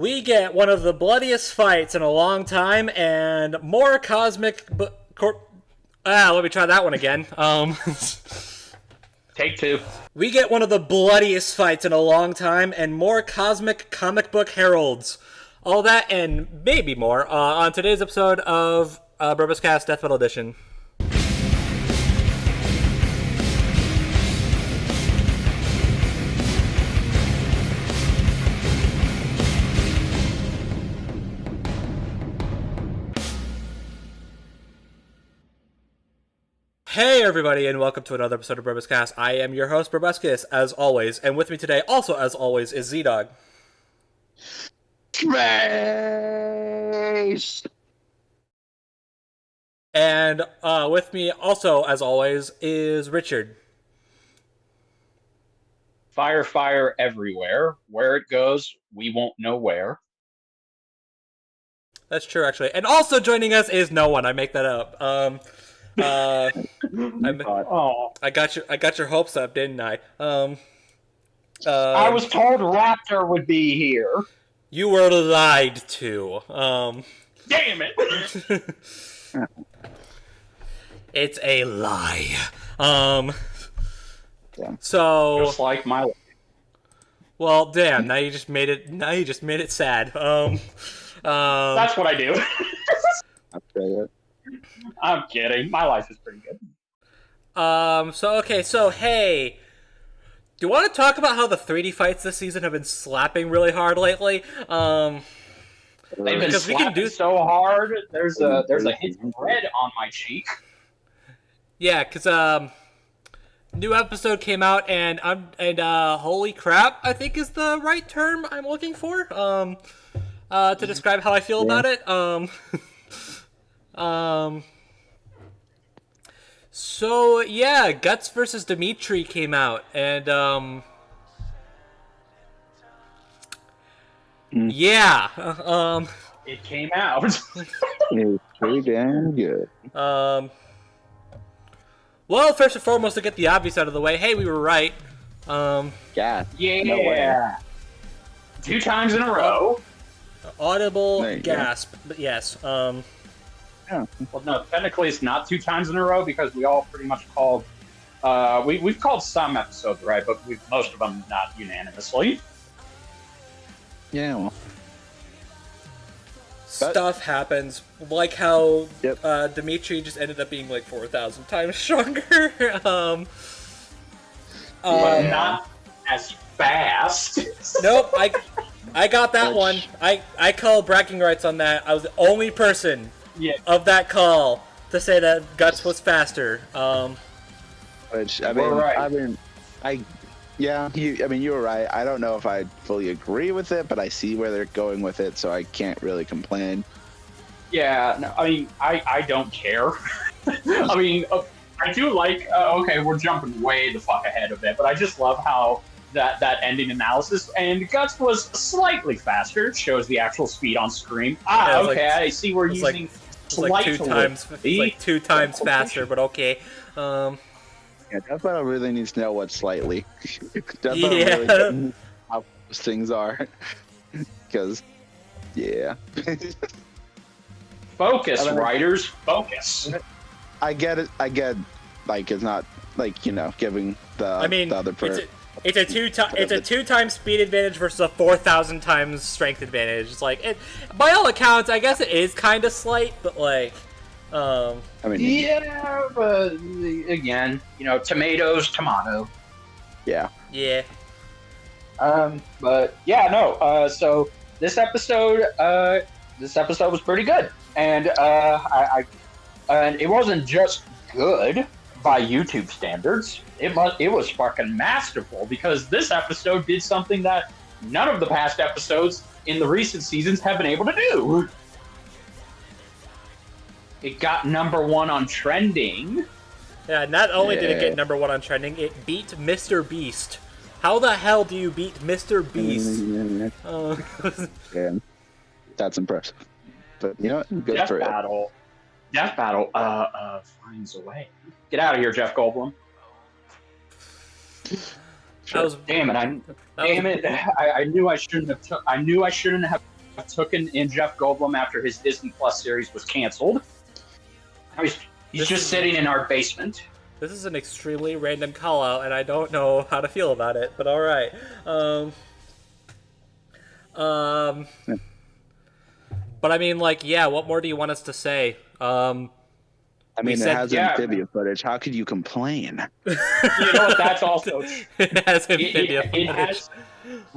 We get one of the bloodiest fights in a long time, and more cosmic. Let me try that one again. Take two. We get one of the bloodiest fights in a long time, and more cosmic comic book heralds. All that and maybe more on today's episode of BrobusCast Death Metal Edition. Hey everybody, and welcome to another episode of BrobusCast. I am your host, Brobuscus, as always, and with me today, also as always, is ZDogg. Space! And with me, also as always, is Richard. Fire, fire everywhere. Where it goes, we won't know where. That's true, actually. And also joining us is no one. I make that up. I got your hopes up, didn't I? I was told Raptor would be here. You were lied to. Damn it! It's a lie. So just like my life. Well, damn. Now you just made it sad. That's what I do. Okay. I'm kidding. My life is pretty good. So hey, do you want to talk about how the 3D fights this season have been slapping really hard lately? They've been slapping so hard. There's a hint of red on my cheek. Yeah, because new episode came out, and holy crap, I think is the right term I'm looking for to describe how I feel about it. So yeah, Guts versus Dimitri came out, and yeah, it came out. It was pretty damn good. Well, first and foremost, to get the obvious out of the way, hey, we were right. Yeah. Yeah. 2 times in a row. Audible gasp, but yes. Yeah. Well, no, technically it's not 2 times in a row because we all pretty much called. We've called some episodes right, but most of them not unanimously. Yeah. Well. Stuff happens, like how Yep. Dimitri just ended up being like 4,000 times stronger. But not as fast. Nope, I got that one. I call bragging rights on that. I was the only person of that call to say that Guts was faster. Which you were right. I don't know if I fully agree with it, but I see where they're going with it, so I can't really complain. Yeah, no, I mean, I don't care. I mean, I do like. Okay, we're jumping way the fuck ahead of it, but I just love how that ending analysis and Guts was slightly faster. It shows the actual speed on screen. I see we're using. It's like 2 times. It's like 2 times faster, but okay. Yeah, Death Metal really needs to know what's slightly. Death Metal really knows how those things are. Because, yeah. Focus, writers, focus. I get it. Like, it's not, like, giving the other person. It's a 2 times speed advantage versus a 4,000 times strength advantage. It's like, by all accounts, I guess it is kind of slight, but like, yeah, but again, tomatoes, tomato. Yeah. Yeah. But yeah, no. So this episode was pretty good, and and it wasn't just good by YouTube standards. It was fucking masterful because this episode did something that none of the past episodes in the recent seasons have been able to do. It got #1 on trending. Yeah, not only did it get #1 on trending, it beat Mr. Beast. How the hell do you beat Mr. Beast? Yeah, that's impressive. But you know what? Good Death for Battle. Death Battle finds a way. Get out of here, Jeff Goldblum. Sure. Damn it! I knew I shouldn't have. I knew I shouldn't have taken in Jeff Goldblum after his Disney Plus series was canceled. He's just sitting in our basement. This is an extremely random call out, and I don't know how to feel about it, but all right. But I mean, like, yeah. What more do you want us to say? I mean, it has amphibian footage. How could you complain? You know what? That's also it has amphibian footage.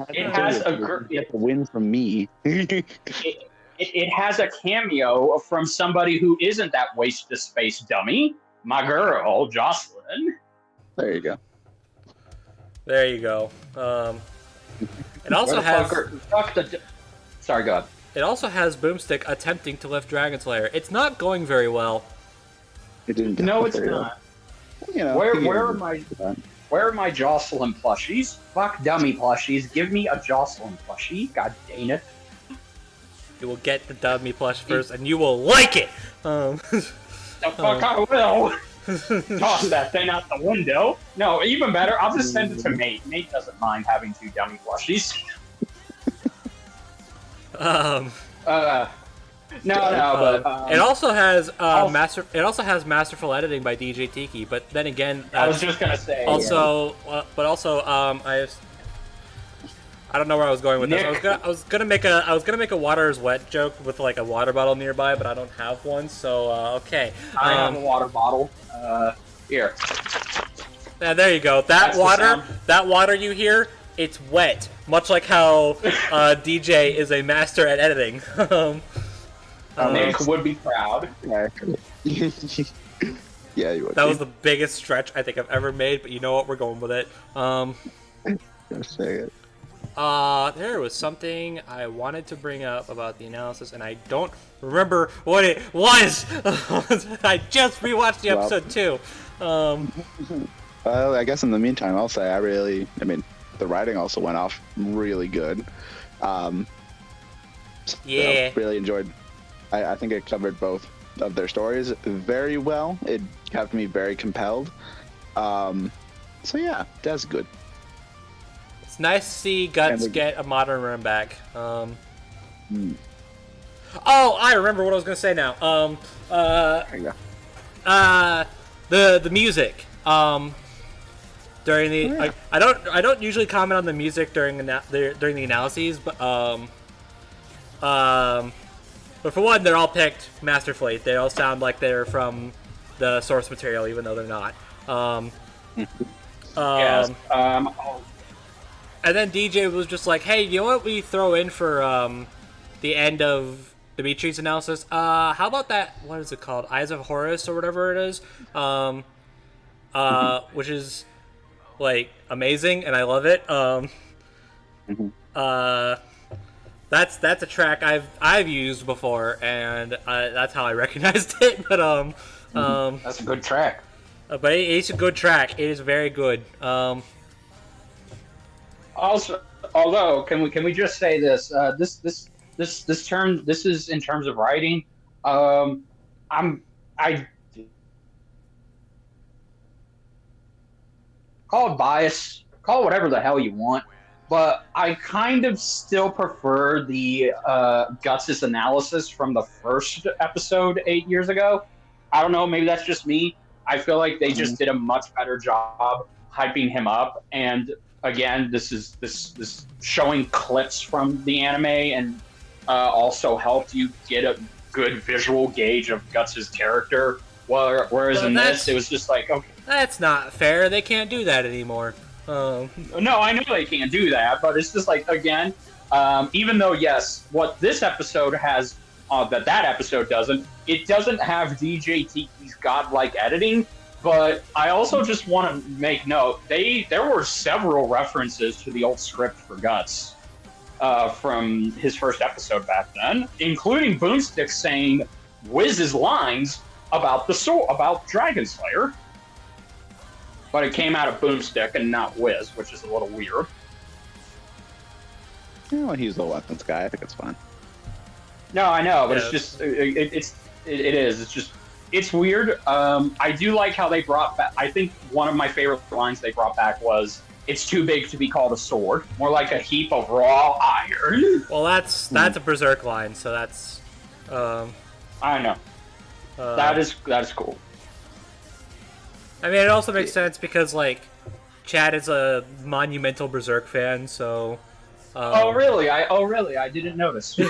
It has a win from me. It has a cameo from somebody who isn't that waste of space dummy. My girl, Jocelyn. There you go. There you go. It also has. Sorry, go ahead. It also has Boomstick attempting to lift Dragon Slayer. It's not going very well. It didn't. No, it's not. You know, where are my Jocelyn plushies? Fuck dummy plushies. Give me a Jocelyn plushie. God dang it. You will get the dummy plush first, and you will like it. The fuck I will. Toss that thing out the window. No, even better. I'll just send it to Nate. Nate doesn't mind having 2 dummy plushies. It also has masterful editing by DJ Tiki, but then again, I was just gonna say. Also, I don't know where I was going with this. I was gonna make a water is wet joke with like a water bottle nearby, but I don't have one. So okay. I have a water bottle. Here. Yeah, there you go. That water you hear, it's wet. Much like how DJ is a master at editing. Nick would be proud. Yeah, you would. That was the biggest stretch I think I've ever made, but you know what? We're going with it. Just say it. There was something I wanted to bring up about the analysis, and I don't remember what it was. I just rewatched the episode too. Well, I guess in the meantime, I'll say the writing also went off really good. Yeah. Really enjoyed. I think it covered both of their stories very well. It kept me very compelled. So yeah, that's good. It's nice to see Guts get a modern run back. Oh, I remember what I was gonna say now. There you go. The music. During the I don't usually comment on the music during the analyses, but for one, they're all picked masterfully. They all sound like they're from the source material, even though they're not. Yes. And then DJ was just like, "Hey, you know what we throw in for the end of Dimitri's analysis? How about that? What is it called? Eyes of Horus or whatever it is, which is like amazing, and I love it. That's a track I've used before, and that's how I recognized it. But that's a good track. But it's a good track. It is very good. Also, although, can we just say this? This is in terms of writing. I call it bias, call it whatever the hell you want, but I kind of still prefer the Guts' analysis from the first episode 8 years ago. I don't know, maybe that's just me. I feel like they just did a much better job hyping him up, and again, this showing clips from the anime and also helped you get a good visual gauge of Guts' character. Whereas in this, it was just like, okay. That's not fair. They can't do that anymore. No, I know they can't do that, but it's just like, again, even though, yes, what this episode has that episode doesn't, it doesn't have DJ Tiki's godlike editing. But I also just want to make note, there were several references to the old script for Guts from his first episode back then, including Boomstick saying Wiz's lines about about Dragon Slayer. But it came out of Boomstick and not Wiz, which is a little weird. Well, he's the weapons guy. I think it's fine. No, I know, but it's just it's weird. I do like how they brought back. I think one of my favorite lines they brought back was it's too big to be called a sword. More like a heap of raw iron. Well, that's a Berserk line, so that's. I know. That is cool. I mean, it also makes sense because like, Chad is a monumental Berserk fan, so. Oh really? I didn't notice. I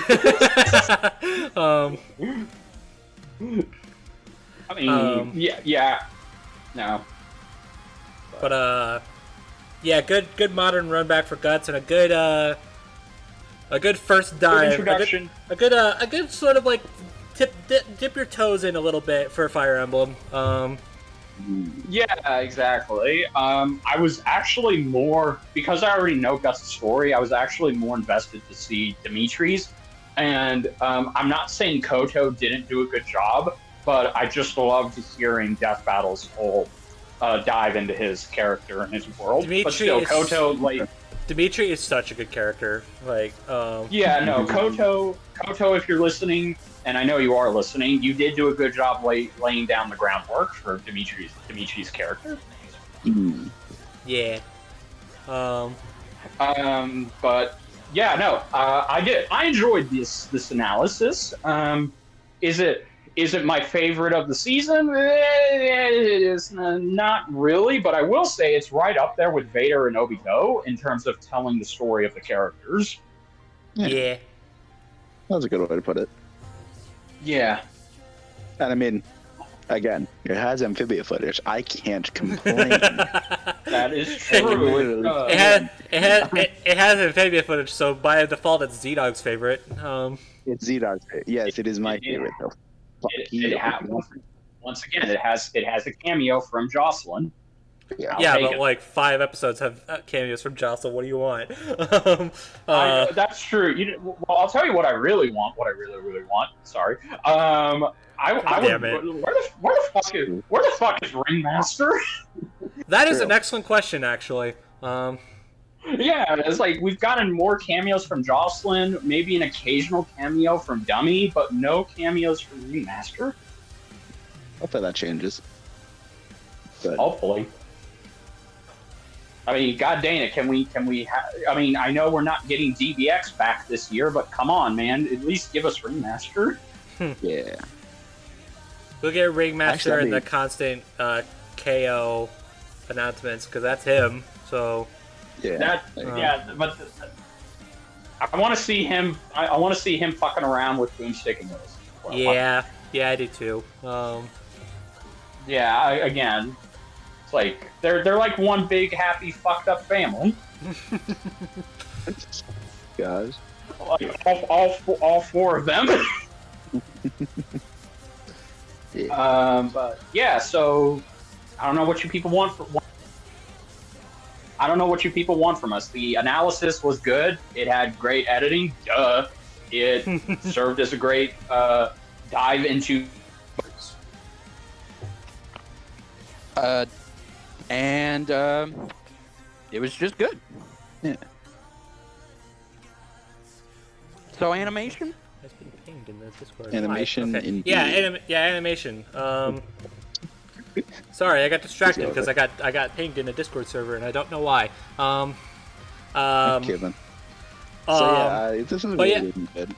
mean, yeah. No. But yeah, good modern run back for Guts and a good first dive. Good introduction. A good sort of like dip your toes in a little bit for Fire Emblem. Yeah, exactly. I was actually more, because I already know Gus' story, I was actually more invested to see Dimitri's. And I'm not saying Koto didn't do a good job, but I just loved hearing Death Battle's whole dive into his character and his world. But still, Koto, like... Dimitri is such a good character. Like, Yeah, no, Koto, if you're listening, and I know you are listening, you did do a good job laying down the groundwork for Dimitri's character. Yeah. But yeah, no, I did. I enjoyed this analysis. Is it my favorite of the season? It's not really, but I will say it's right up there with Vader and Obito in terms of telling the story of the characters. Yeah. That's a good way to put it. Yeah. And I mean, again, it has amphibia footage. I can't complain. That is true. It has amphibia footage, so by default, it's ZDogg's favorite. It's ZDogg's favorite. Yes, it is my favorite though. Once again, it has a cameo from Jocelyn. Yeah, but like 5 episodes have cameos from Jocelyn. What do you want? That's true. Well, I'll tell you what I really want. What I really, really want. Sorry. I would. Where the fuck is Ringmaster? That is an excellent question, actually. Yeah, it's like we've gotten more cameos from Jocelyn, maybe an occasional cameo from Dummy, but no cameos from Ringmaster. Hopefully that changes. But... Hopefully. I mean, god dang it, can we I mean, I know we're not getting DBX back this year, but come on, man, at least give us Ringmaster. Yeah. We'll get Ringmaster in the constant KO announcements, because that's him, so... Yeah. But I want to see him. I want to see him fucking around with Boomstick and Willis. Yeah, I do too. Again, it's like they're like one big happy fucked up family. Guys, like all four of them. Yeah. But yeah, so I don't know what you people want from us. The analysis was good. It had great editing. Duh. It served as a great dive into. And it was just good. Yeah. So animation? That's been pinged in the Discord. Animation. Okay. Indeed. Yeah, animation. Sorry, I got distracted because I got pinged in a Discord server and I don't know why. Okay, then. This is really good.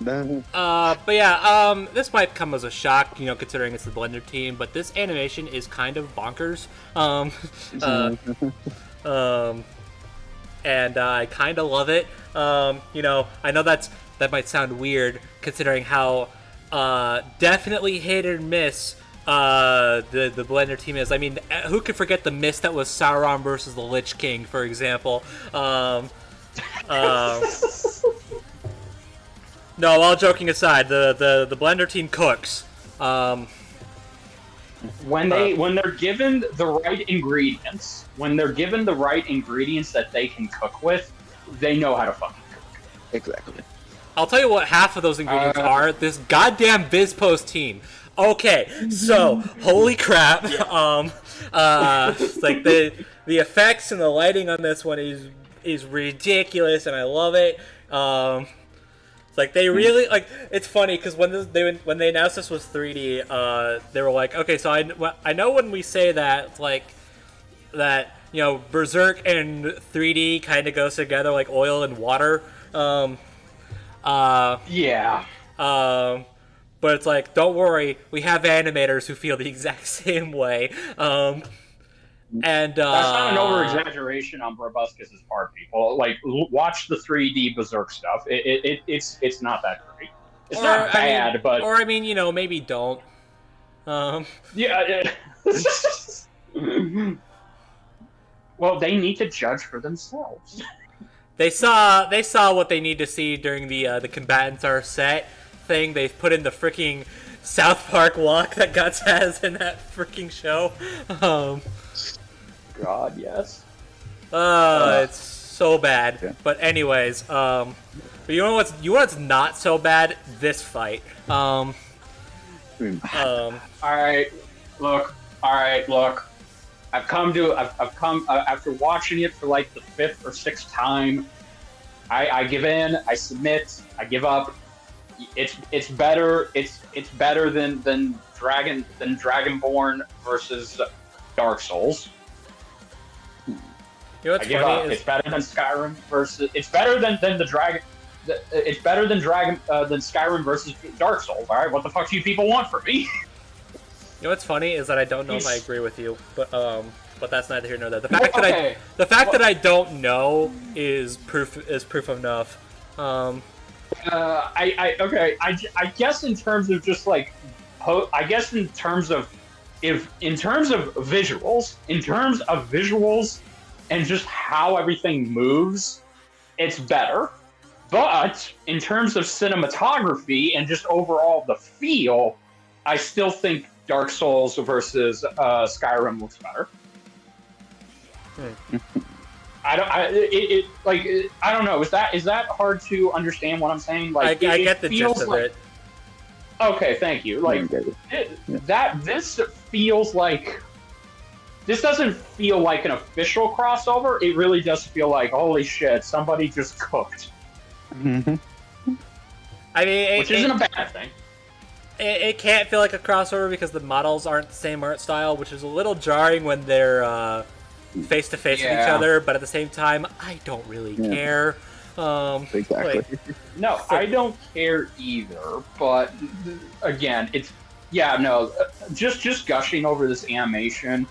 But yeah, this might come as a shock, considering it's the Blender team. But this animation is kind of bonkers. And I kind of love it. I know that might sound weird considering how definitely hit or miss the Blender team is. I mean, who could forget the miss that was Sauron versus the Lich King, for example? No, all joking aside, the Blender team cooks. When they're given the right ingredients, that they can cook with, they know how to fucking cook. Exactly. I'll tell you what half of those ingredients are. This goddamn BizPost team. Okay, so holy crap! Like the effects and the lighting on this one is ridiculous, and I love it. It's like they really It's funny because when they announced this was 3D, they were like, okay, so I know when we say that Berserk and 3D kind of goes together like oil and water. Yeah. But it's like, don't worry, we have animators who feel the exact same way. And that's not an over-exaggeration on Brobuscus's part, people. Like, watch the 3D Berserk stuff. It's not that great. It's not bad, but... Or, maybe don't. Yeah. Well, they need to judge for themselves. They saw what they need to see during the combatants are set thing. They put in the freaking South Park walk that Guts has in that freaking show. God, yes. It's so bad. Yeah. But anyways, but you know what's not so bad? This fight. All right, look. I've come after watching it for like the 5th or 6th time. I give in. I submit. I give up. It's better. It's better than Dragonborn versus Dark Souls. You know what's I give funny up. is It's better than Skyrim versus. It's better than the Dragon. It's better than Skyrim versus Dark Souls. All right, what the fuck do you people want from me? you know what's funny is that I don't know if I agree with you, but that's neither here nor there. The fact that I don't know is proof enough. I guess in terms of just like, I guess in terms of visuals, and just how everything moves, it's better. But in terms of cinematography and just overall the feel, I still think Dark Souls versus Skyrim looks better. I don't know. Is that hard to understand what I'm saying? Like, I get the gist of it. Okay, thank you. Like this feels like. This doesn't feel like an official crossover. It really does feel like, holy shit, somebody just cooked. I mean, which isn't a bad thing. It can't feel like a crossover because the models aren't the same art style, which is a little jarring when they're face to face with each other. But at the same time, I don't really care. Exactly. No, I don't care either. But again, just gushing over this animation.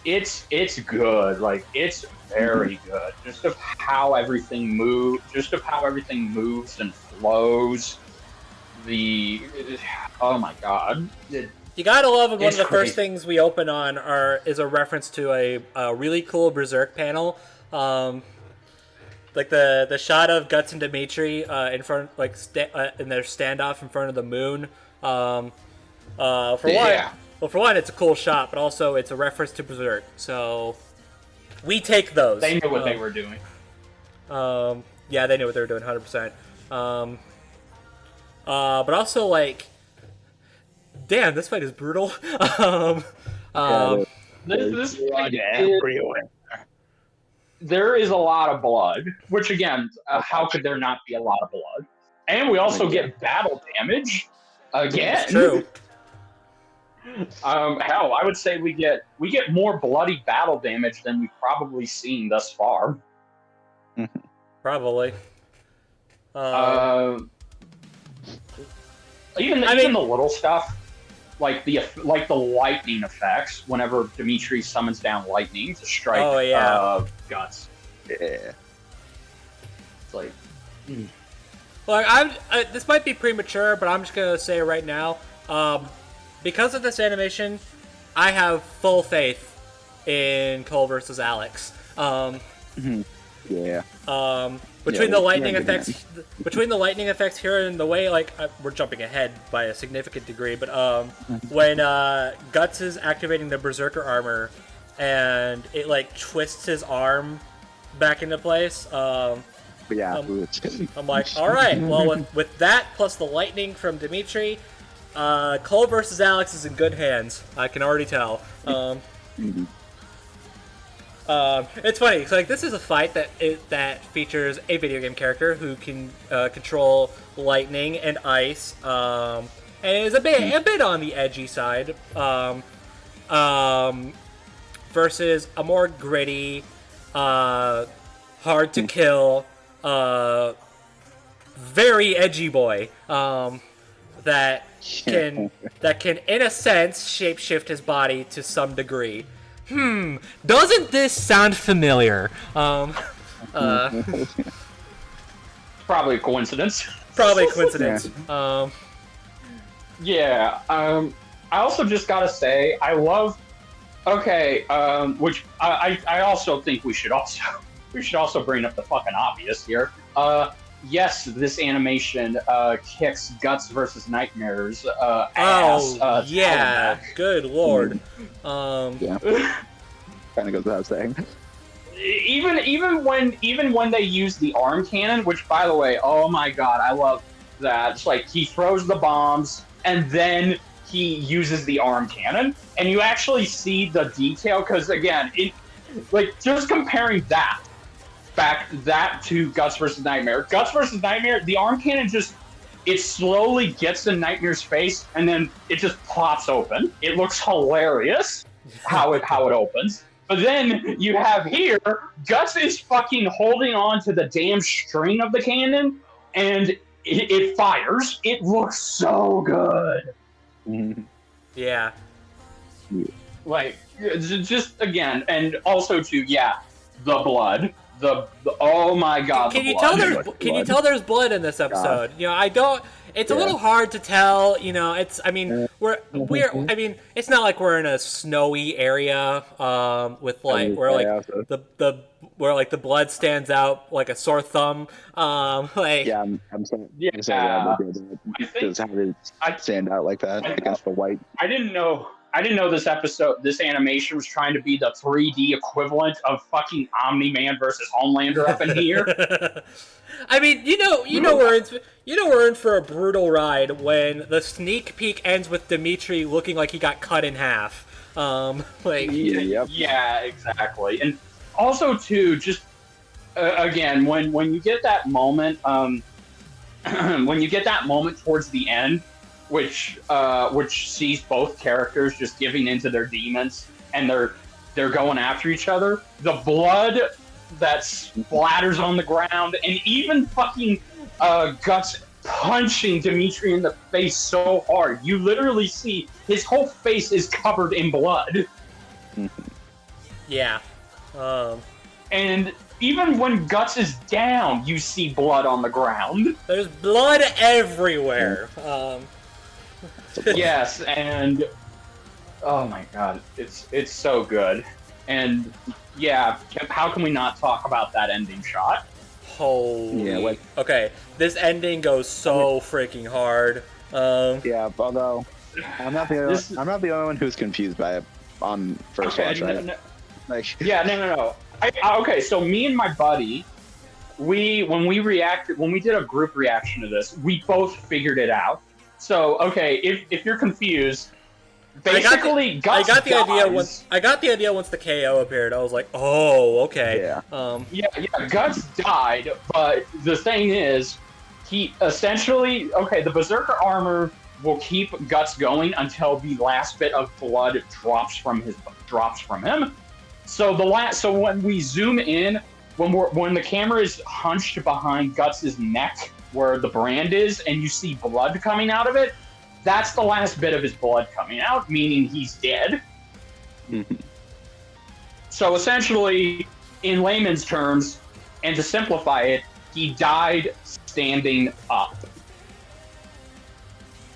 It's good. Like, it's very good. Just of how everything moves. And flows. Oh my god. You gotta love when one of the first things we open on is a reference to a really cool Berserk panel. Like the shot of Guts and Dimitri in front, like in their standoff in front of the moon. For one, it's a cool shot, but also it's a reference to Berserk. So we take those. They knew what they were doing. Yeah, they knew what they were doing, 100%. But also, like, damn, this fight is brutal. This fight there is a lot of blood, which again, how could there not be a lot of blood? And we also get battle damage again. It's true. Hell, I would say we get more bloody battle damage than we've probably seen thus far. Probably. Even the little stuff, like the lightning effects. Whenever Dimitri summons down lightning to strike Guts. Yeah. It's like. Well, this might be premature, but I'm just gonna say right now. Because of this animation, I have full faith in Cole versus Alex. Yeah. Between the lightning effects here and the way, like, we're jumping ahead by a significant degree, but when Guts is activating the Berserker armor and it like twists his arm back into place, I'm like, all right, well, with that plus the lightning from Dimitri. Cole versus Alex is in good hands. I can already tell. It's funny because like this is a fight that features a video game character who can control lightning and ice, and is a bit on the edgy side. versus a more gritty, hard to kill, very edgy boy that can in a sense shapeshift his body to some degree. Doesn't this sound familiar? Probably a coincidence. Probably a coincidence. Yeah. I also just gotta say, I love. Okay. Which I also think we should also bring up the fucking obvious here. Yes, this animation kicks Guts versus Nightmare's ass. Yeah. Good lord. Yeah. Kind of goes without saying. Even when they use the arm cannon, which by the way, oh my god, I love that. It's like he throws the bombs and then he uses the arm cannon, and you actually see the detail because again, like just comparing that to Guts versus Nightmare. Guts versus Nightmare, the arm cannon it slowly gets in Nightmare's face and then it just pops open. It looks hilarious how it opens. But then you have here, Guts is fucking holding on to the damn string of the cannon and it fires. It looks so good. Yeah. Like, just again, and also too, yeah, the blood. The oh my god! Can you tell there's blood in this episode? God. You know, I don't. It's a little hard to tell. You know, it's. I mean, I mean, it's not like we're in a snowy area with like where like where like the blood stands out like a sore thumb. Like I'm sorry. Yeah, how did it stand out like that against the white? I didn't know this animation was trying to be the 3D equivalent of fucking Omni-Man versus Homelander up in here. I mean, we're in for a brutal ride when the sneak peek ends with Dimitri looking like he got cut in half. Yeah, exactly. And also too, just again, when you get that moment, when you get that moment towards the end, which sees both characters just giving into their demons and they're going after each other. The blood that splatters on the ground, and even fucking Guts punching Dimitri in the face so hard, you literally see his whole face is covered in blood. Yeah. And even when Guts is down, you see blood on the ground. There's blood everywhere. Yes, and oh my god, it's so good. And yeah, how can we not talk about that ending shot? Holy. Okay, this ending goes so freaking hard. Yeah, although I'm not the only one who's confused by it on first watch, right? No. Okay, so me and my buddy, when we did a group reaction to this, we both figured it out. So okay, if you're confused, basically Guts I got the idea once the KO appeared. I was like, oh, okay. Yeah. Guts died, but the thing is, he essentially the Berserker armor will keep Guts going until the last bit of blood drops from him. So when we zoom in, when the camera is hunched behind Guts' neck where the brand is, and you see blood coming out of it, that's the last bit of his blood coming out, meaning he's dead. So essentially, in layman's terms, and to simplify it, he died standing up.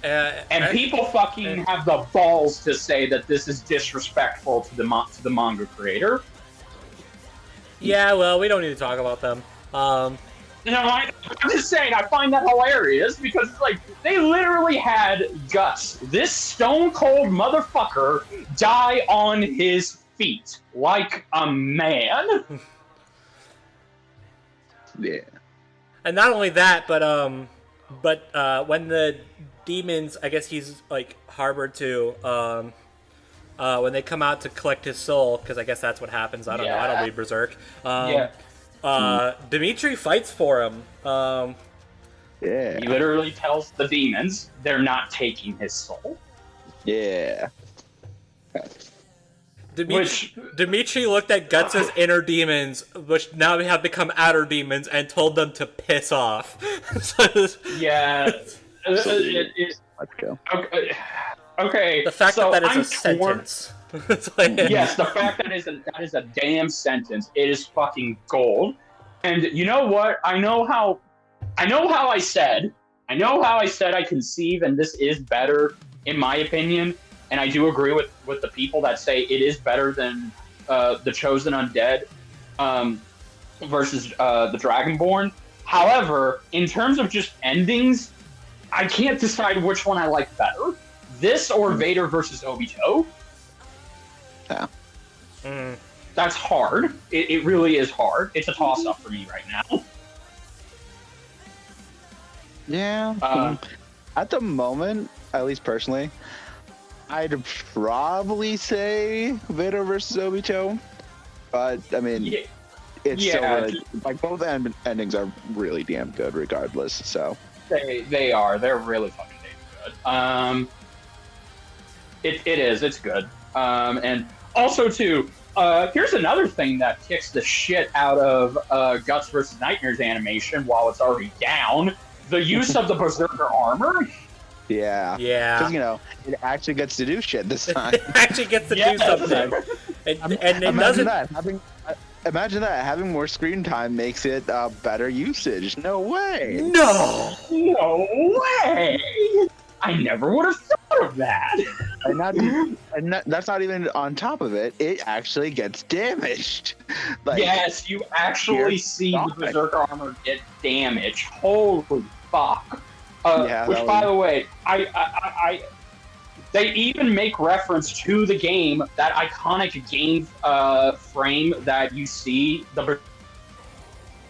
And people fucking have the balls to say that this is disrespectful to the manga creator. Yeah, well, we don't need to talk about them. I'm just saying, I find that hilarious because it's like they literally had Guts, this stone cold motherfucker, die on his feet like a man. Yeah. And not only that, but when the demons, I guess he's like harbored to, when they come out to collect his soul, because I guess that's what happens. I don't know. I don't read Berserk. Dimitri fights for him. Yeah. He literally tells the demons they're not taking his soul. Yeah. Dimitri looked at Guts' inner demons, which now have become outer demons, and told them to piss off. Yeah. Let's go. Okay. The fact so that is I'm a sentence. It's like, Yes, the fact that is a damn sentence. It is fucking gold. And you know what? I know how I said I conceive, and this is better in my opinion. And I do agree with the people that say it is better than the Chosen Undead versus the Dragonborn. However, in terms of just endings, I can't decide which one I like better. This or Vader versus Obito. Yeah. That's hard. It really is hard. It's a toss-up for me right now. Yeah. At the moment, at least personally, I'd probably say Vader versus Obito, but I mean, it's still like both endings are really damn good, regardless. So they are. They're really fucking damn good. It's good. And also too, here's another thing that kicks the shit out of Guts versus Nightmares animation while it's already down. The use of the Berserker armor. Yeah. Because, it actually gets to do shit this time. It actually gets to do something. And it doesn't... Imagine that. Having more screen time makes it better usage. No way. No way. I never would have thought of that. And that's not even on top of it. It actually gets damaged. Like, yes, you actually see the Berserker armor get damaged. Holy fuck. Which, by the way, they even make reference to the game, that iconic game frame that you see the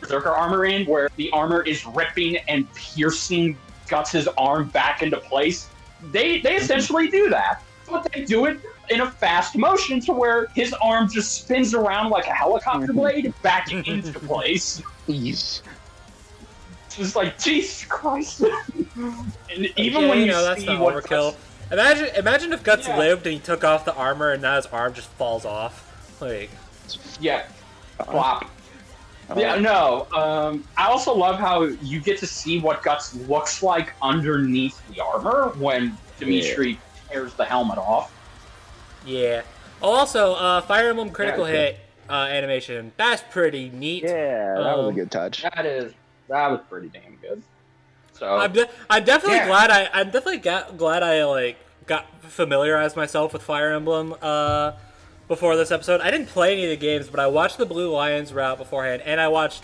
Berserker armor in, where the armor is ripping and piercing Guts' arm back into place. They essentially do that, but they do it in a fast motion to where his arm just spins around like a helicopter blade back into place. Jeez. It's like, Jesus Christ. And even when that's see not what overkill. Imagine if Guts lived and he took off the armor and now his arm just falls off. Like, plop. Yeah, no. I also love how you get to see what Guts looks like underneath the armor when Dimitri tears the helmet off. Yeah. Oh, also, Fire Emblem Critical Hit animation. That's pretty neat. Yeah, that was a good touch. That was pretty damn good. So I'm definitely glad I got familiarized myself with Fire Emblem before this episode. I didn't play any of the games, but I watched the Blue Lions route beforehand, and I watched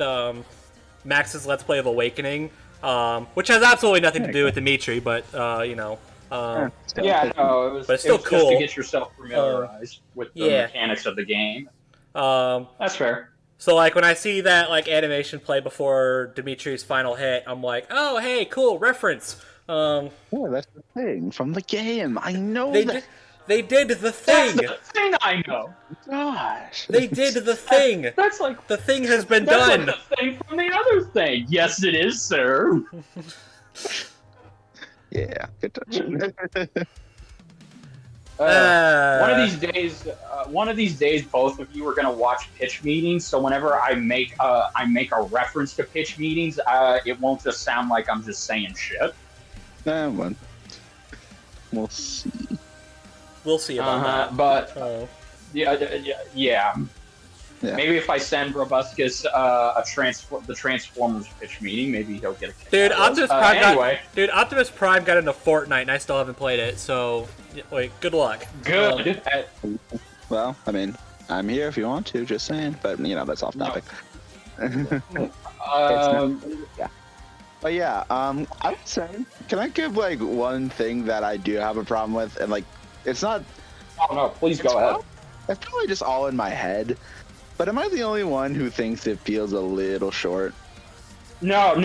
Max's Let's Play of Awakening, which has absolutely nothing to do with Dimitri, but it was but it's still cool just to get yourself familiarized with the mechanics of the game. That's fair. So, like, when I see that, like, animation play before Dimitri's final hit, I'm like, oh, hey, cool, reference. Yeah, that's the thing from the game. I know that. They did the thing. That's the thing I know. Gosh. They did the thing. That's like... The thing has been done. That's like the thing from the other thing. Yes, it is, sir. Yeah, good touch. One of these days, both of you are gonna watch pitch meetings. So whenever I make a reference to pitch meetings, it won't just sound like I'm just saying shit. Well, we'll see. We'll see about that. But yeah. Maybe if I send Brobuscus the Transformers pitch meeting, maybe he'll get a kick. Dude, Optimus Prime got into Fortnite, and I still haven't played it. So, good luck. Good. Well, I mean, I'm here if you want to. Just saying, but that's off topic. But yeah, I was saying, can I give one thing that I do have a problem with, and it's not. Oh no! Please go ahead. It's probably just all in my head. But am I the only one who thinks it feels a little short? No,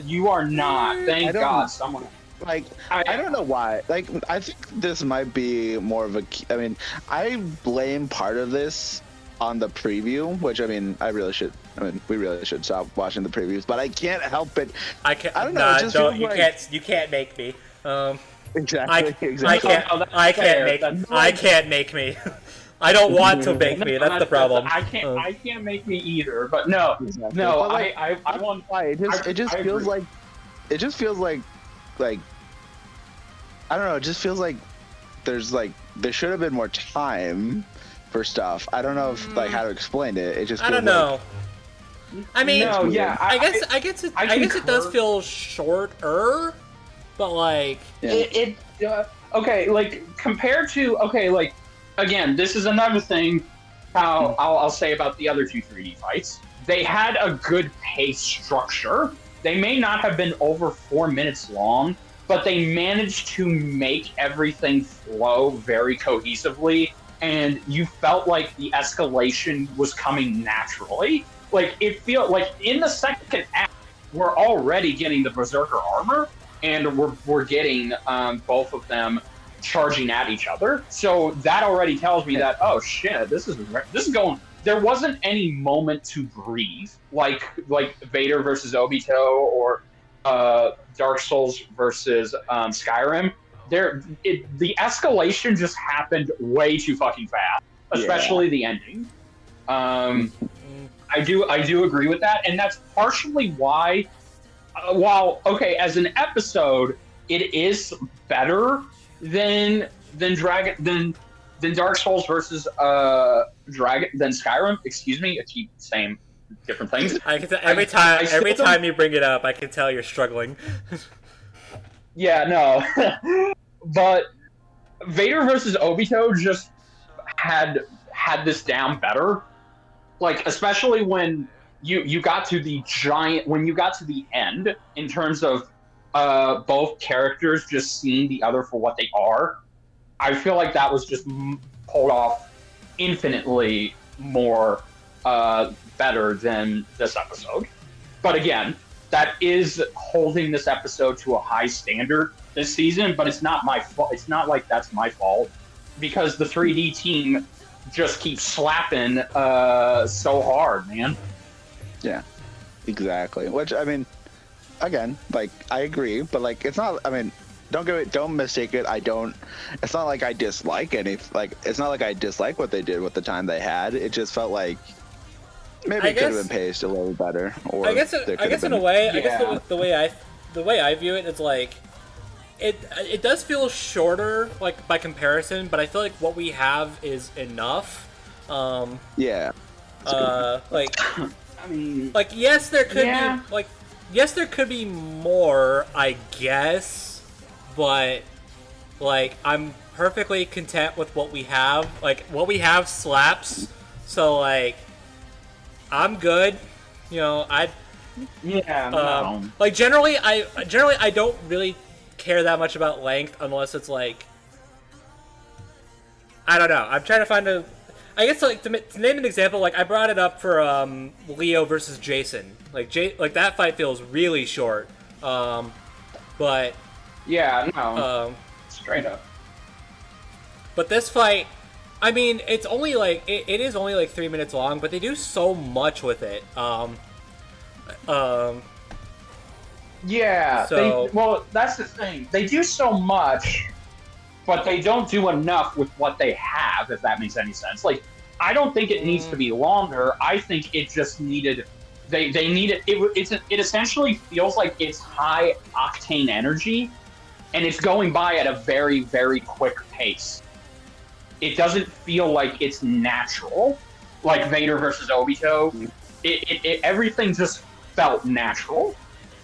you are not. Thank God someone... I don't know why. I think this might be more of a... I mean, I blame part of this on the preview, which, I mean, we really should stop watching the previews, but I can't help it. I don't know. Nah, don't, you can't make me. Exactly. I can't make me. I don't want to make me. That's the problem. I can't make me either. But no, Exactly. no. But, like, I want. it just I feels agree. like it just feels like I don't know. It just feels like there should have been more time for stuff. I don't know if how to explain it. It just I feels don't know. I mean, No, yeah. I guess it does feel shorter, but like Okay, like compared to like again, this is another thing. How I'll say about the other two 3D fights, they had a good pace structure. They may not have been over 4 minutes long, but they managed to make everything flow very cohesively, and you felt like the escalation was coming naturally. Like it felt like in the second act, we're already getting the Berserker armor, and we're getting both of them charging at each other. So that already tells me that shit, this is going. There wasn't any moment to breathe, like Vader versus Obito or Dark Souls versus Skyrim. The escalation just happened way too fucking fast, especially the ending. I do agree with that, and that's partially why. While okay, as an episode, it is better than Dark Souls versus than Skyrim. Excuse me, I keep saying different things. I can every time you bring it up, I can tell you're struggling. Yeah, no, but Vader versus Obito just had this down better. Like especially when you got to the end in terms of both characters just seeing the other for what they are. I feel like that was just pulled off infinitely more better than this episode. But again, that is holding this episode to a high standard this season, but it's not my fault. It's not like that's my fault because the 3D team just keeps slapping so hard, man. Yeah, exactly. Which I mean, again, like I agree, but like it's not. I mean, don't mistake it. It's not like I dislike it's not like I dislike what they did with the time they had. It just felt like maybe it could have been paced a little better. Or I guess in a way, I guess the way I view it is like it does feel shorter like by comparison, but I feel like what we have is enough. Yeah. Like. I mean, like yes, there could be more, I guess, but like I'm perfectly content with what we have. Like what we have slaps, so like I'm good. You know, like generally I don't really care that much about length unless it's like I don't know. I'm trying to find I guess like to name an example, like I brought it up for Leo versus Jason. Like that fight feels really short, but yeah, no, straight up. But this fight, I mean, it's only like it is only like 3 minutes long, but they do so much with it. Yeah. So well, that's the thing. They do so much. But they don't do enough with what they have, if that makes any sense. Like, I don't think it needs to be longer. I think it just needed. They needed it essentially feels like it's high octane energy, and it's going by at a very very quick pace. It doesn't feel like it's natural, like Vader versus Obito. Everything just felt natural.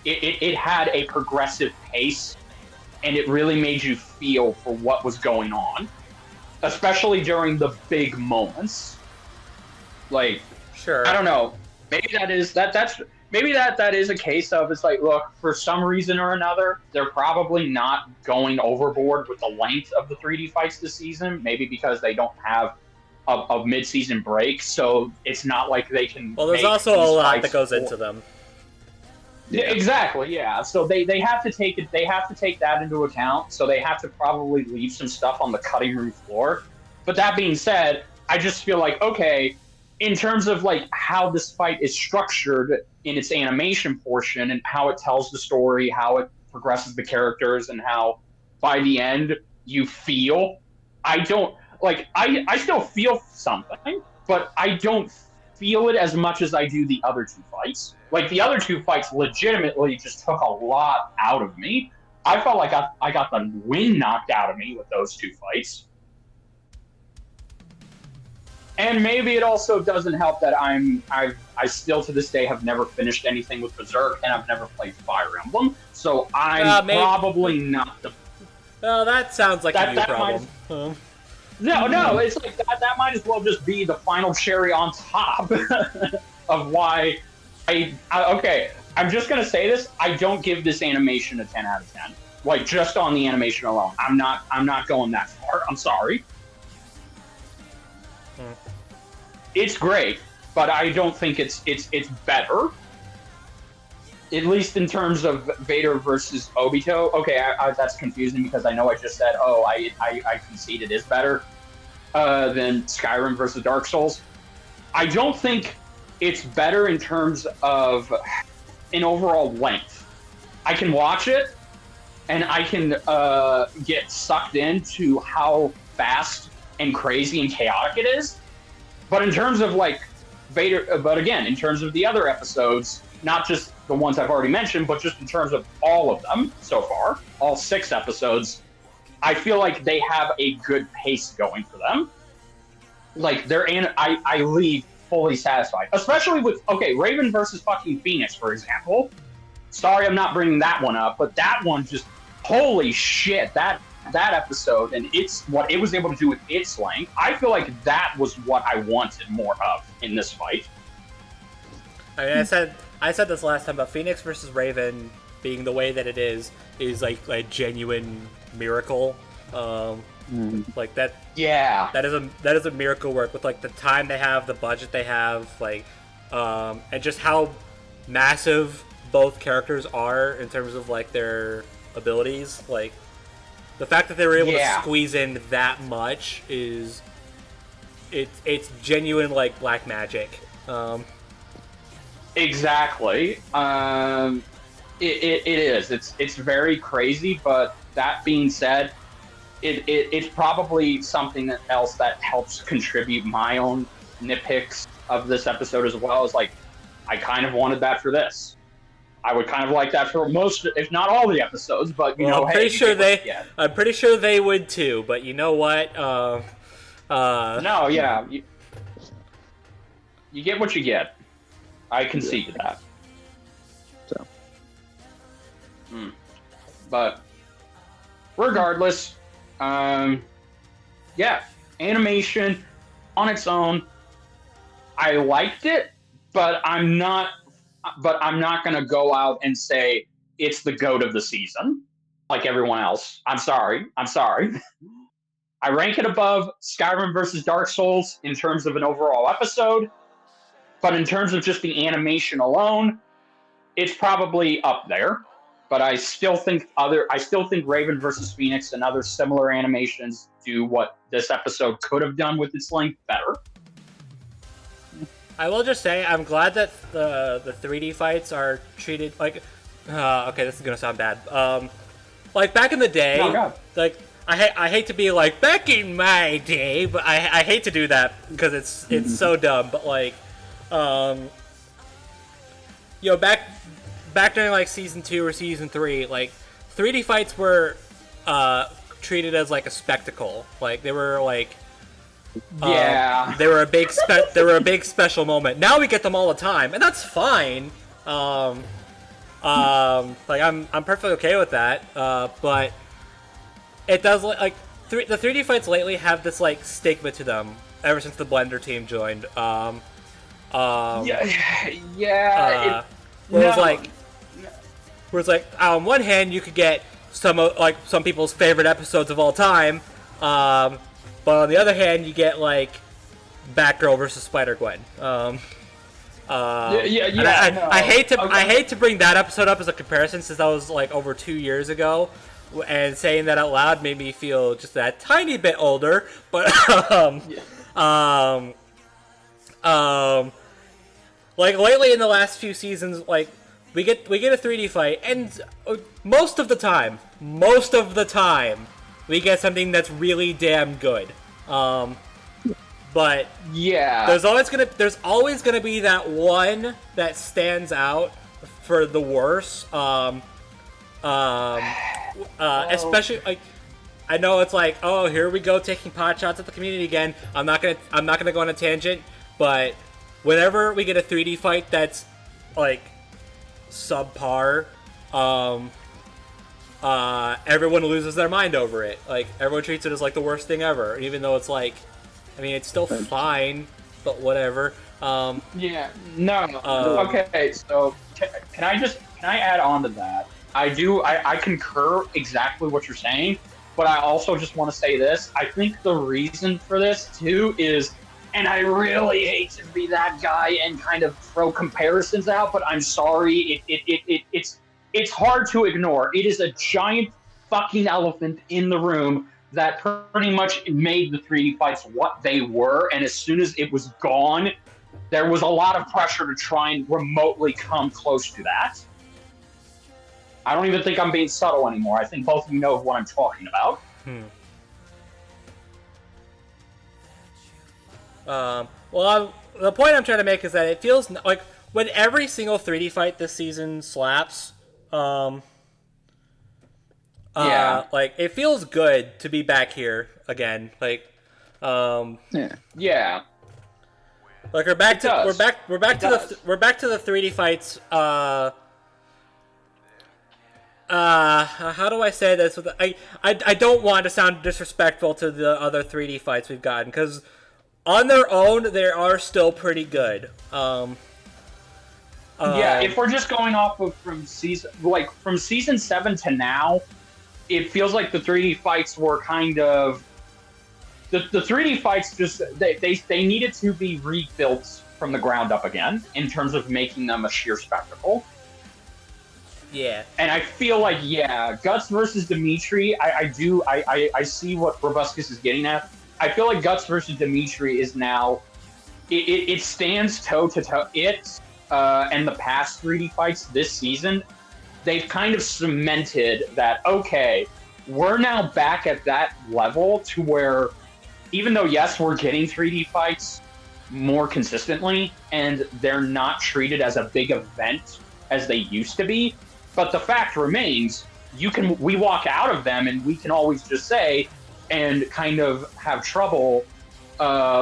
It had a progressive pace. And it really made you feel for what was going on, especially during the big moments. Like, sure, I don't know. Maybe that is a case of it's like, look, for some reason or another, they're probably not going overboard with the length of the 3D fights this season. Maybe because they don't have a mid-season break, so it's not like they can. Well, there's also a lot that goes into them. Yeah, exactly. Yeah. So they have to take it. They have to take that into account. So they have to probably leave some stuff on the cutting room floor. But that being said, I just feel like okay, in terms of like how this fight is structured in its animation portion and how it tells the story, how it progresses the characters, and how by the end you feel. I don't like I still feel something, but I don't feel it as much as I do the other two fights. Like the other two fights legitimately just took a lot out of me. I felt like I got the wind knocked out of me with those two fights. And maybe it also doesn't help that I still to this day have never finished anything with Berserk, and I've never played Fire Emblem, so I'm probably not the. Oh, that sounds like a new problem. No, it's like that might as well just be the final cherry on top of why okay. I'm just gonna say this. I don't give this animation a 10 out of 10. Like just on the animation alone, I'm not going that far. I'm sorry. It's great, but I don't think it's better. At least in terms of Vader versus Obito. Okay, that's confusing because I know I just said, oh, I concede it is better than Skyrim versus Dark Souls. I don't think it's better in terms of an overall length. I can watch it, and I can get sucked into how fast and crazy and chaotic it is. But in terms of like Vader, but again, in terms of the other episodes, not just the ones I've already mentioned, but just in terms of all of them so far, all 6 episodes, I feel like they have a good pace going for them. Like I leave fully satisfied, especially with Raven versus fucking Phoenix, for example. Sorry, I'm not bringing that one up, but that one just holy shit that episode and it's what it was able to do with its length. I feel like that was what I wanted more of in this fight. I mean, I said this last time, but Phoenix versus Raven being the way that it is like a genuine miracle. Like that. Yeah. That is a miracle work with like the time they have, the budget they have, like, and just how massive both characters are in terms of like their abilities. Like the fact that they were able to squeeze in that much is it's genuine like black magic. Exactly. It is. It's very crazy, but that being said, it's probably something else that helps contribute my own nitpicks of this episode as well. Is like, I kind of wanted that for this. I would kind of like that for most, if not all, the episodes. But I'm pretty sure they would too. But you know what? No, yeah, you get what you get. I concede to that. So, but regardless, animation on its own, I liked it, but I'm not gonna go out and say it's the GOAT of the season like everyone else. I'm sorry. I rank it above Skyrim versus Dark Souls in terms of an overall episode. But in terms of just the animation alone, it's probably up there. But I still think Raven versus Phoenix and other similar animations do what this episode could have done with its length better. I will just say I'm glad that the 3D fights are treated like. Okay, this is gonna sound bad. Like back in the day, like I hate to be like back in my day, but I hate to do that because it's so dumb. But like. Back during like season 2 or season 3, like 3D fights were treated as like a spectacle. Like they were like they were a big special moment. Now we get them all the time, and that's fine. Like I'm perfectly okay with that. But it does like the 3D fights lately have this like stigma to them ever since the Blender team joined. Whereas on one hand you could get some people's favorite episodes of all time, but on the other hand you get like Batgirl versus Spider-Gwen. I hate to bring that episode up as a comparison since that was like over 2 years ago, and saying that out loud made me feel just that tiny bit older, but like lately in the last few seasons, like we get a 3D fight, and most of the time, we get something that's really damn good. But yeah, there's always gonna be that one that stands out for the worst. Especially like, I know it's like, oh, here we go taking pot shots at the community again. I'm not gonna go on a tangent, but whenever we get a 3D fight that's like subpar, everyone loses their mind over it. Like, everyone treats it as like the worst thing ever, even though it's like, I mean, it's still fine, but whatever. Yeah, no. Okay, so can I add on to that? I concur exactly what you're saying, but I also just want to say this. I think the reason for this too is, and I really hate to be that guy and kind of throw comparisons out, but I'm sorry, it's hard to ignore. It is a giant fucking elephant in the room that pretty much made the 3D fights what they were, and as soon as it was gone, there was a lot of pressure to try and remotely come close to that. I don't even think I'm being subtle anymore. I think both of you know what I'm talking about. Well, the point I'm trying to make is that it feels like when every single 3D fight this season slaps, like, it feels good to be back here again. Like, yeah. Like, we're back to the 3D fights. How do I say this? I don't want to sound disrespectful to the other 3D fights we've gotten, because on their own they are still pretty good. Yeah, if we're just going off of from season 7 to now, it feels like the 3D fights were kind of the 3D fights just they needed to be rebuilt from the ground up again in terms of making them a sheer spectacle. Yeah. And I feel like, Guts versus Dimitri, I see what Brobuscus is getting at. I feel like Guts versus Dimitri is now, it stands toe to toe. And the past 3D fights this season, they've kind of cemented that, okay, we're now back at that level to where, even though, yes, we're getting 3D fights more consistently, and they're not treated as a big event as they used to be, but the fact remains, we walk out of them and we can always just say, and kind of have trouble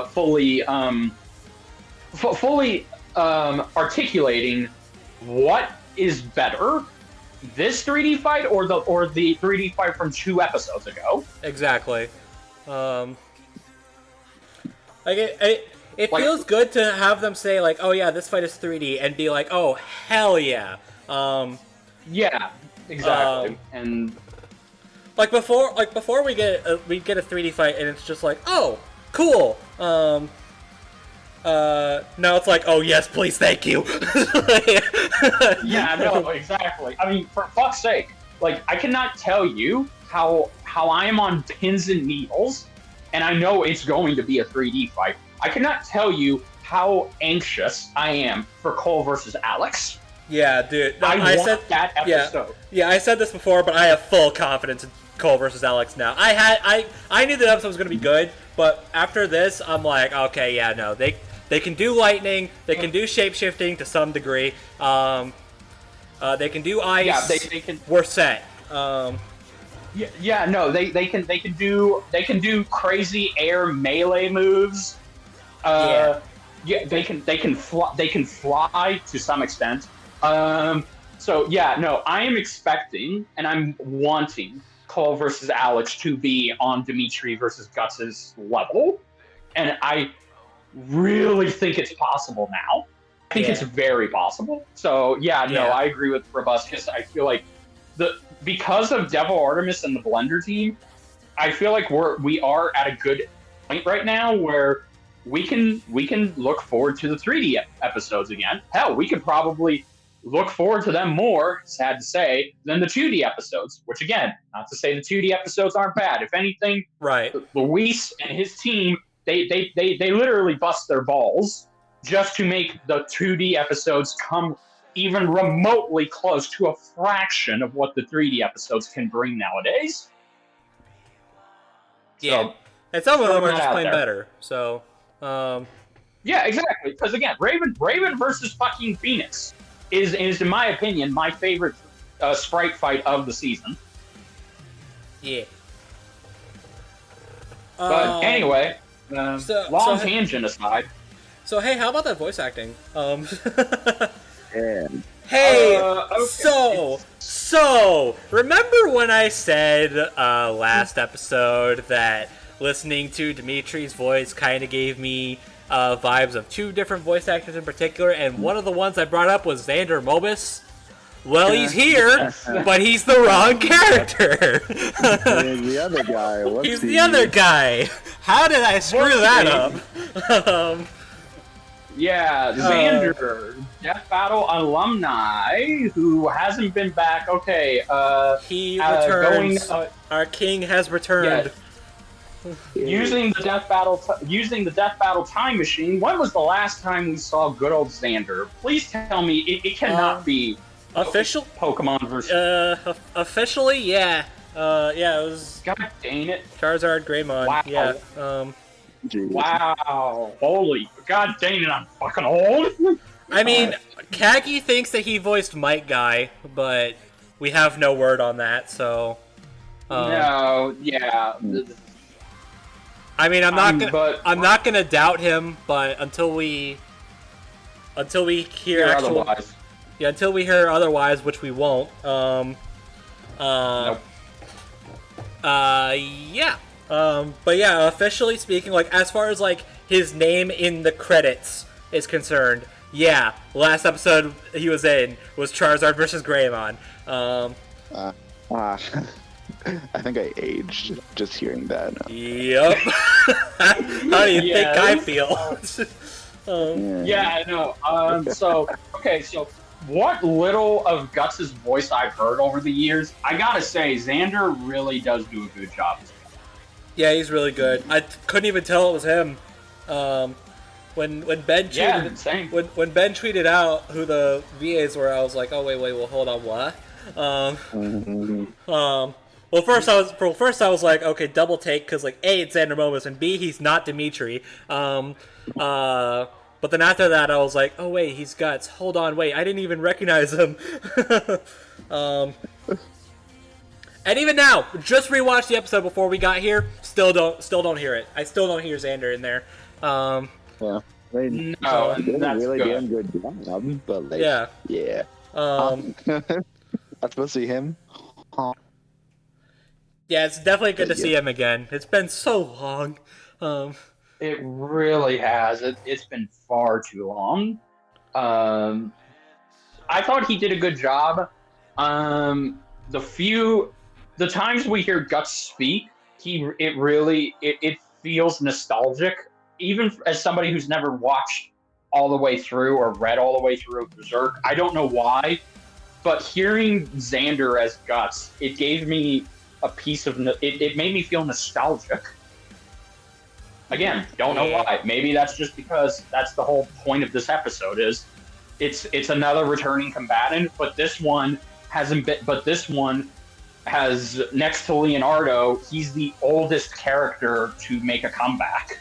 fully articulating what is better, this 3D fight or the 3D fight from 2 episodes ago. Exactly. Like, it feels good to have them say, like, oh yeah, this fight is 3D, and be like, oh hell yeah. Yeah, exactly. And like before we get a 3D fight, and it's just like, oh, cool. Now it's like, oh yes, please, thank you. Yeah, no, exactly. I mean, for fuck's sake, like, I cannot tell you how I am on pins and needles, and I know it's going to be a 3D fight. I cannot tell you how anxious I am for Cole versus Alex. Yeah, dude. I want that episode. Yeah, I said this before, but I have full confidence in Cole versus Alex now. I knew the episode was going to be good, but after this, I'm like, okay, yeah, no, they can do lightning, they can do shape-shifting to some degree, they can do ice. Yeah, they can. We're set. No, they can do crazy air melee moves. Yeah, they can fly to some extent. So yeah, no, I am expecting and I'm wanting Cole versus Alex to be on Dimitri versus Guts's level, and I really think it's possible now. I think it's very possible. So yeah, no, I agree with Brobuscus. I feel like because of Devil Artemis and the Blender team, I feel like we are at a good point right now where we can look forward to the 3D episodes again. Hell, we could probably look forward to them more, sad to say, than the 2D episodes, which, again, not to say the 2D episodes aren't bad. If anything, right, Luis and his team, they literally bust their balls just to make the 2D episodes come even remotely close to a fraction of what the 3D episodes can bring nowadays. Yeah. And some of them are Throwing that just out plain there. better. So, Yeah, exactly. Because again, Raven versus fucking Phoenix is in my opinion my favorite sprite fight of the season. yeah. But anyway, long so- tangent aside. So hey, how about that voice acting? Yeah. Hey, Okay. so remember when I said last episode that listening to Dimitri's voice kind of gave me vibes of two different voice actors in particular, and one of the ones I brought up was Xander Mobus? Well, he's here, but he's the wrong character. And the other guy. What's He's the other guy. How did I screw that up? Yeah, Xander, Death Battle alumni who hasn't been back. Okay, He returns. going, Our king has returned. using the Death Battle time machine. When was the last time we saw good old Xander? Please tell me it cannot be Official? Pokemon versus. Officially, yeah. Yeah, it was God dang it! Charizard, Greymon. Wow. Yeah. Jeez. Wow! Holy God dang it! I'm fucking old. I mean, Kagi thinks that he voiced Mike Guy, but we have no word on that. So. No, yeah. I mean, I'm not but gonna doubt him, but until we hear actual, otherwise. yeah, until we hear otherwise, which we won't. Nope. Yeah. But yeah, officially speaking, like as far as like his name in the credits is concerned, yeah, last episode he was in was Charizard versus Greymon. I think I aged just hearing that. Yep. How do you think I feel? Yeah, I know. So what little of Guts' voice I've heard over the years, I gotta say, Xander really does do a good job. Yeah, he's really good. I couldn't even tell it was him. When Ben tweeted, same. when Ben tweeted out who the VAs were, I was like, oh wait, well hold on, what? Well, first I was like, okay, double take, because like A, it's Xander Mobus, and B, he's not Dimitri. But then after that, I was like, oh wait, he's Guts. Hold on, wait, I didn't even recognize him. And even now, just rewatched the episode before we got here. Still don't hear it. I still don't hear Xander in there. Yeah. They No, did that's really good. damn good job, but like, Yeah. yeah. Um, That's supposed to see him. yeah, it's definitely good to see him again. It's been so long. It really has. It's been far too long. I thought he did a good job. The times we hear Guts speak, it feels nostalgic. Even as somebody who's never watched all the way through or read all the way through Berserk, I don't know why, but hearing Xander as Guts, it gave me a piece of it made me feel nostalgic. Again, don't know why. Maybe that's just because that's the whole point of this episode is it's another returning combatant, but this one hasn't been. But this one has, next to Leonardo, he's the oldest character to make a comeback.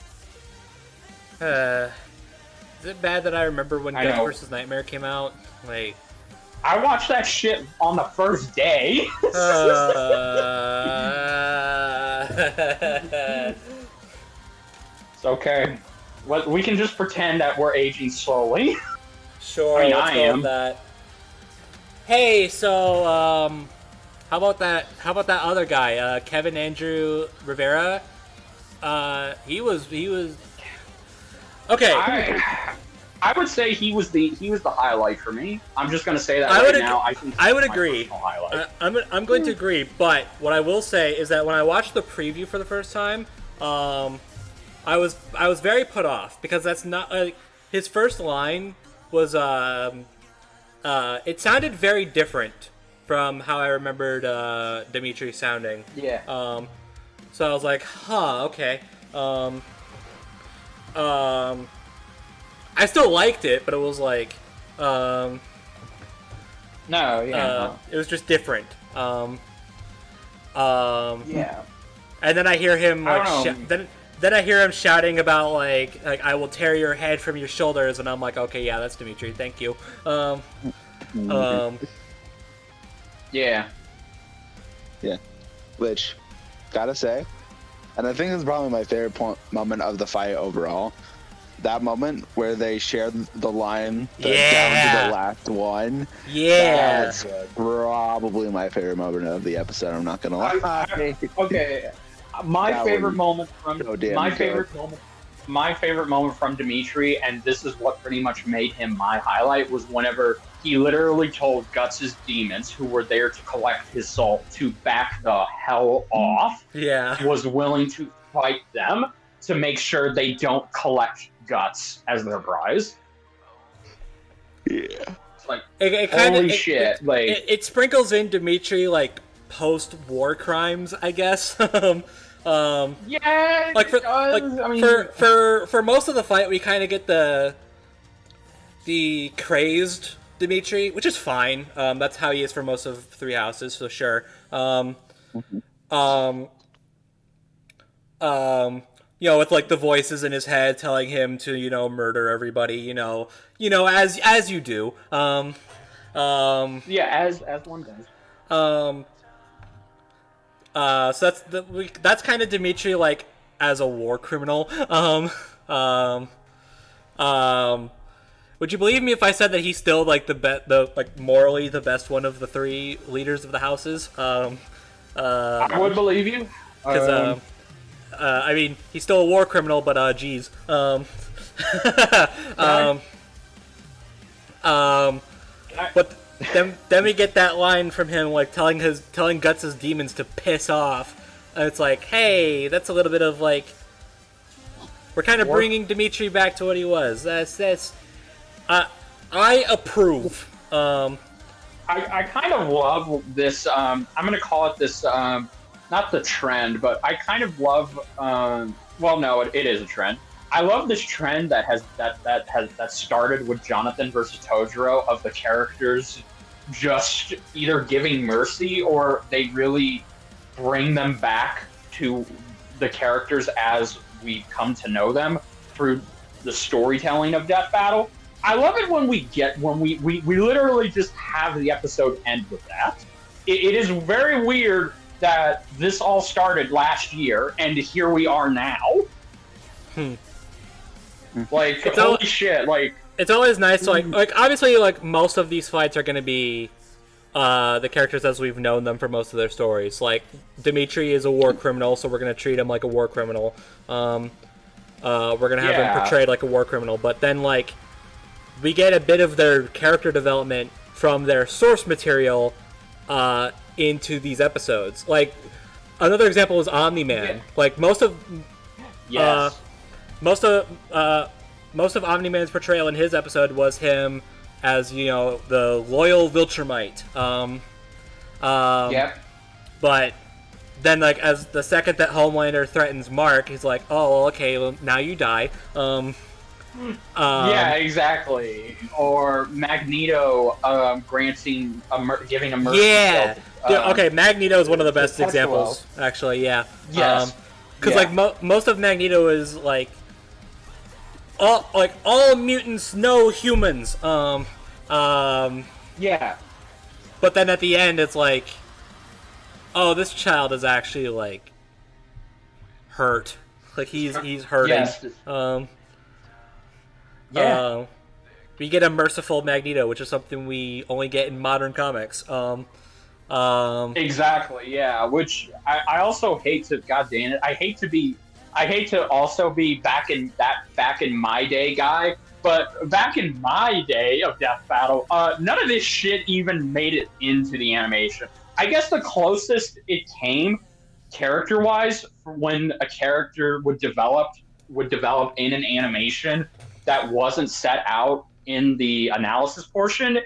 Is it bad that I remember when I Guts know. vs. Nightmare came out? Like, I watched that shit on the first day. It's okay. Well, we can just pretend that we're aging slowly. Sure, I mean, let's I go am. with that. Hey, so how about that other guy, Kevin Andrew Rivera? He was okay. I would say he was the highlight for me. I'm just gonna say that I would now. I think I would my agree. personal highlight. I'm going to agree, but what I will say is that when I watched the preview for the first time, I was very put off because that's not his first line was it sounded very different from how I remembered Dimitri sounding. Yeah. So I was like, huh, okay. I still liked it, but it was like, No, yeah. it was just different. Yeah. And then I hear him I like don't know. then I hear him shouting about like I will tear your head from your shoulders, and I'm like, okay, yeah, that's Dimitri. Thank you. Yeah. Yeah. Which, gotta say, and I think this is probably my favorite moment of the fight overall. That moment where they share the line down to the last one. Yeah. That's probably my favorite moment of the episode. I'm not gonna lie. Okay. My favorite moment from Dimitri, and this is what pretty much made him my highlight, was whenever he literally told Guts' demons, who were there to collect his soul, to back the hell off. Yeah. Was willing to fight them to make sure they don't collect Guts as their prize. Yeah. It's like, holy shit. It sprinkles in Dimitri, like, post-war crimes, I guess. Yeah, like for most of the fight, we kind of get the crazed Dimitri, which is fine. That's how he is for most of Three Houses, so sure. With like the voices in his head telling him to murder everybody, as you do. As one does. So that's kind of Dimitri, like, as a war criminal. Would you believe me if I said that he's still like morally the best one of the three leaders of the houses? I would believe you. Because I mean, he's still a war criminal, but geez. But then we get that line from him, like telling Guts' demons to piss off, and it's like, hey, that's a little bit of like, we're kind of bringing Dimitri back to what he was. That's I approve. I kind of love this. I'm gonna call it this. Not the trend, but I kind of love. Well, no, it is a trend. I love this trend that started with Jonathan versus Tojiro, of the characters just either giving mercy or they really bring them back to the characters as we come to know them through the storytelling of Death Battle. I love it when we literally just have the episode end with that. It is very weird that this all started last year and here we are now. Like, holy shit, like... It's always nice to, like obviously, like, most of these fights are going to be the characters as we've known them for most of their stories. Like, Dimitri is a war criminal, so we're going to treat him like a war criminal. We're going to have him portrayed like a war criminal. But then, like, we get a bit of their character development from their source material into these episodes. Like, another example is Omni-Man. Yeah. Like, most of Omni-Man's portrayal in his episode was him as, the loyal Viltrumite. But then, like, as the second that Homelander threatens Mark, he's like, oh, okay, well, now you die. Yeah, exactly. Or Magneto giving a mercy. Yeah. Okay, Magneto is one of the best examples, actually. Yeah. Yes. Because like most of Magneto is like all mutants, no humans. Yeah. But then at the end, it's like, oh, this child is actually like hurt. Like he's hurting. Yes. We get a merciful Magneto, which is something we only get in modern comics. Exactly, yeah. Which I also hate to, god damn it, I hate to also be back in my day guy, but back in my day of Death Battle, none of this shit even made it into the animation. I guess the closest it came, character-wise, for when a character would develop in an animation that wasn't set out in the analysis portion,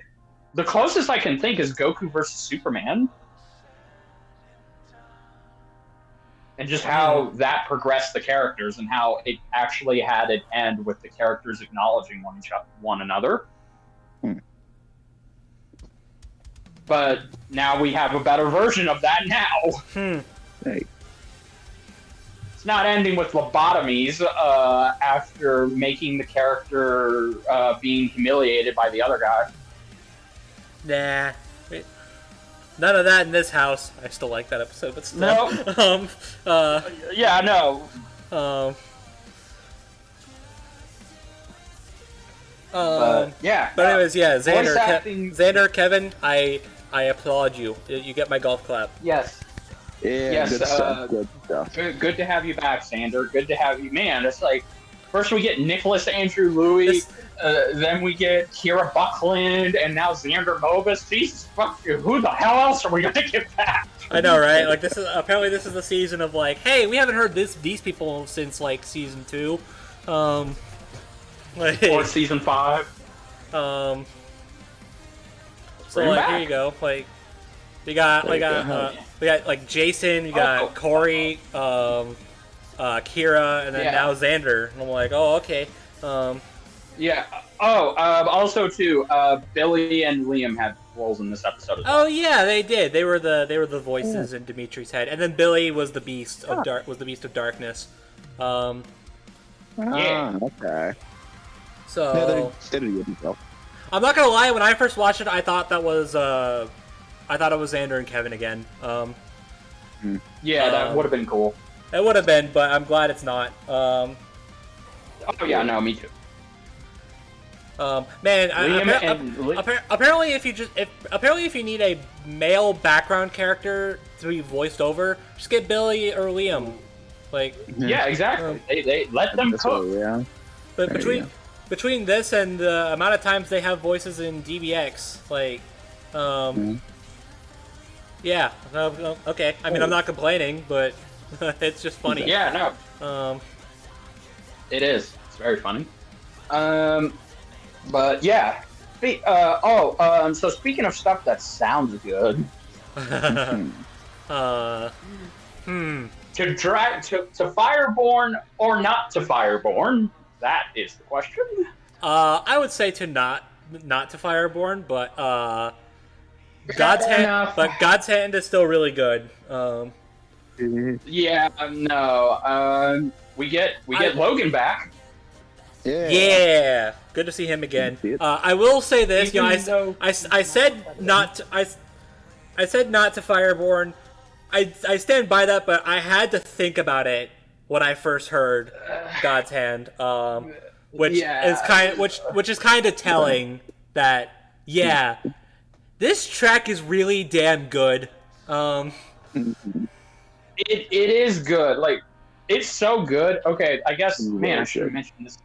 the closest I can think is Goku versus Superman. And just how that progressed the characters and how it actually had it end with the characters acknowledging one another. But now we have a better version of that now. Hey. it's not ending with lobotomies after making the character being humiliated by the other guy. Nah. None of that in this house. I still like that episode, but still. No. Yeah, no. Yeah. But anyways, yeah, Voice acting- Xander, Kevin, I applaud you. You get my golf clap. Yes. Yeah, Yes, good stuff. Good stuff. Good to have you back, Sander. Good to have you. Man, it's like, first we get Nicholas Andrew Louis, then we get Kira Buckland, and now Xander Mobus. Jesus fuck you. Who the hell else are we going to get back? I know, right? Like, this is the season of, like, hey, we haven't heard these people since, like, season 2. Like, Or season 5. So, Bring like, back. here you go. Like, we got like Jason, we got Corey, Kira, and then now Xander. And I'm like, oh, okay. Yeah. Also too, Billy and Liam had roles in this episode as well. Oh yeah, they did. They were the voices in Dimitri's head, and then Billy was the beast of darkness. Yeah. Okay. So Yeah, they did a good job. I'm not gonna lie. When I first watched it, I thought it was Xander and Kevin again. Yeah, that would have been cool. It would have been, but I'm glad it's not. Oh yeah, no, me too. Man, Liam apparently if you need a male background character to be voiced over, just get Billy or Liam. Like, Yeah, exactly. They let them cook. Yeah. but There you between this and the amount of times they have voices in DBX, like, yeah, okay. I mean, I'm not complaining, but it's just funny. Yeah, no. It is. It's very funny. But yeah. So speaking of stuff that sounds good, to Fireborn or not to Fireborn, that is the question. I would say to not to Fireborn, but God's Hand is still really good. Yeah, no. We get Logan back. Yeah, good to see him again. I will say this, I said not to Fireborn. I stand by that, but I had to think about it when I first heard God's Hand, which is kind of telling that this track is really damn good. It is good. Like, it's so good. Okay, I guess, man, I should have mentioned this.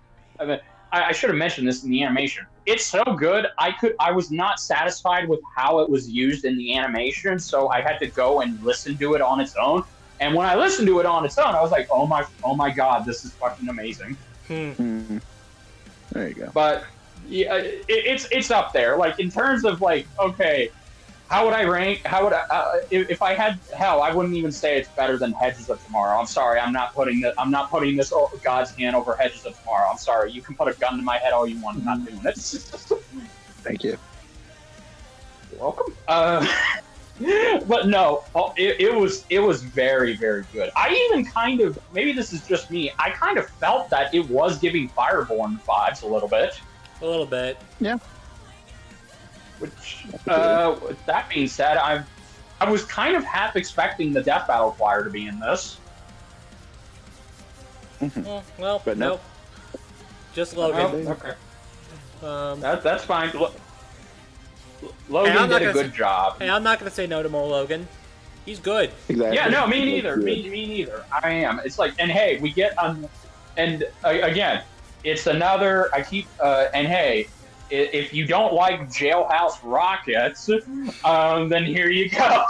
I should have mentioned this in the animation. It's so good. I was not satisfied with how it was used in the animation, so I had to go and listen to it on its own. And when I listened to it on its own, I was like, oh my god, this is fucking amazing. There you go. But yeah, it's up there. Like, in terms of, like, okay, how would I rank? How would I, if I had hell? I wouldn't even say it's better than Hedges of Tomorrow. I'm sorry, I'm not putting this God's Hand over Hedges of Tomorrow. I'm sorry. You can put a gun to my head all you want. I'm not doing it. Thank you. You're welcome. But no, it was very, very good. I even kind of, maybe this is just me, I kind of felt that it was giving Fireborn vibes a little bit. A little bit. Yeah. Which, with that being said, I was kind of half expecting the Death Battle Choir to be in this. Well, But no. nope. Just Logan. Okay. That's That's fine. Logan did a good job. Hey, I'm not gonna say no to more Logan. He's good. Exactly. Yeah, no, me neither. Me neither. I am. It's like, and hey, we get again, it's another. And hey, if you don't like Jailhouse Rockets, then here you go.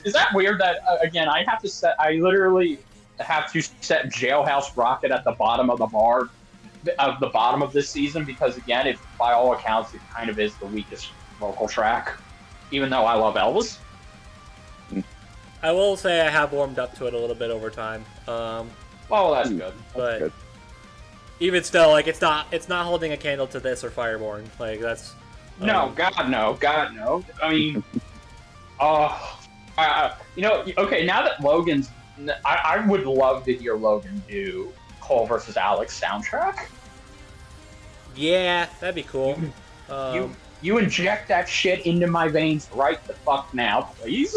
Is that weird? That again, I literally have to set Jailhouse Rocket at the bottom of the bar. Of the bottom of this season, because again, if by all accounts it kind of is the weakest vocal track, even though I love Elvis. I will say I have warmed up to it a little bit over time. Well, that's good. But good. even still, like, it's not holding a candle to this or Fireborn. Like, that's No, God no. I mean, okay, now that Logan's I would love to hear Logan do Cole versus Alex soundtrack. Yeah, that'd be cool. You inject that shit into my veins right the fuck now, please.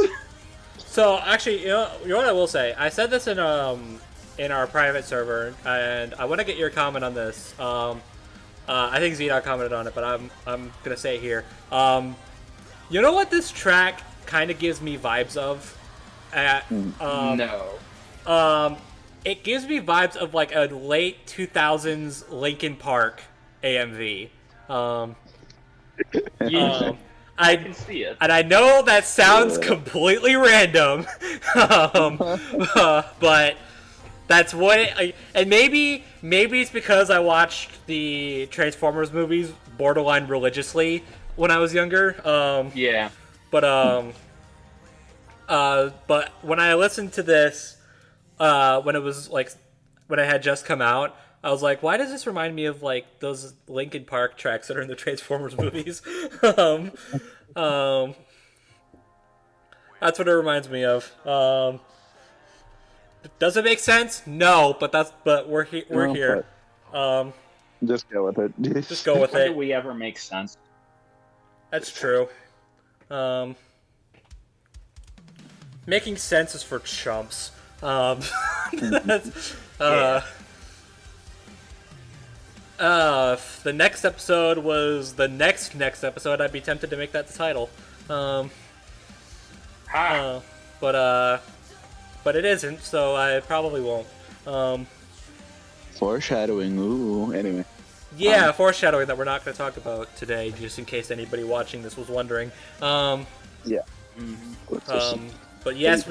So actually, you know what I will say? I said this in our private server, and I want to get your comment on this. I think ZDogg commented on it, but I'm gonna say it here. You know what this track kind of gives me vibes of? No. It gives me vibes of like a late 2000s Linkin Park AMV. I can see it. And I know that sounds completely random, but that's what it... And maybe it's because I watched the Transformers movies borderline religiously when I was younger. Yeah. But when I listened to this, when it had just come out, I was like, why does this remind me of like those Linkin Park tracks that are in the Transformers movies? That's what it reminds me of. Does it make sense? No, but we're here. Just go with it. Just go with When it. do we ever make sense? That's true. Making sense is for chumps. If the next episode was the next episode, I'd be tempted to make that the title. But it isn't, so I probably won't. Foreshadowing. Ooh. Anyway. Yeah, foreshadowing that we're not going to talk about today, just in case anybody watching this was wondering. Yeah. But yes,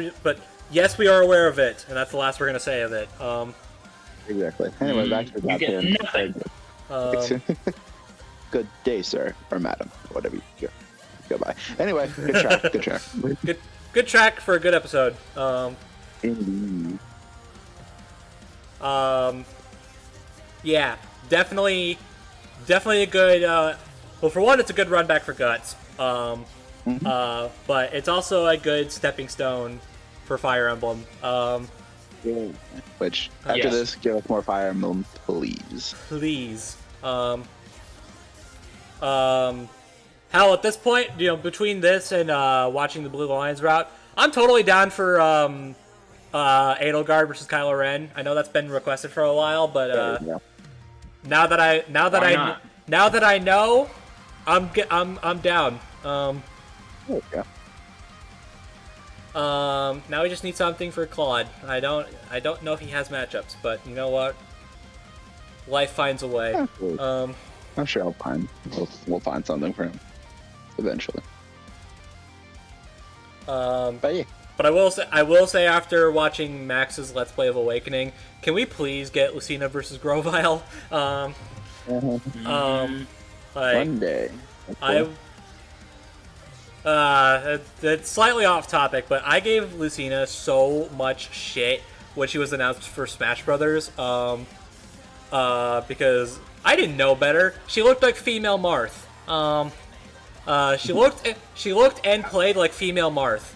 we are aware of it, and that's the last we're going to say of it. Exactly. Anyway, back to the You get nothing. Good day, sir, or madam, whatever you go by. Anyway, good track. Good track. Good track for a good episode. Indeed. Yeah, definitely a good. Well, for one, it's a good run back for Guts. But it's also a good stepping stone for Fire Emblem. Which after this, give us more Fire Emblem, please. Please. Hell, at this point, between this and watching the Blue Lions route, I'm totally down for Edelgard versus Kylo Ren. I know that's been requested for a while, but now that I know, I'm down. Now we just need something for Claude. I don't know if he has matchups, but you know what? Life finds a way. I'm sure we'll find something for him eventually. But yeah. But I will say after watching Max's Let's Play of Awakening, can we please get Lucina versus Grovile? One day. It's slightly off topic, but I gave Lucina so much shit when she was announced for Smash Brothers, because I didn't know better. She looked like female Marth. She looked and played like female Marth.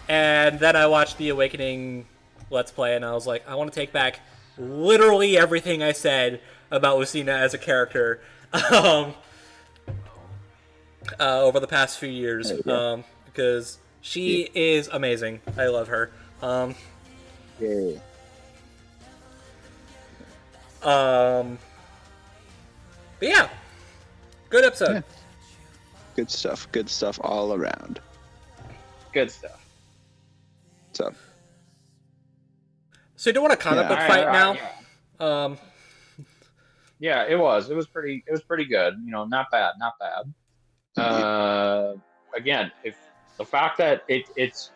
And then I watched the Awakening Let's Play, and I was like, I want to take back literally everything I said about Lucina as a character. Over the past few years, because she is amazing. I love her. But yeah, good episode. Yeah. Good stuff. Good stuff all around. Good stuff. So you don't want a comic book fight now? Yeah. Yeah, it was. It was pretty good. Not bad. Again, if the fact that it's,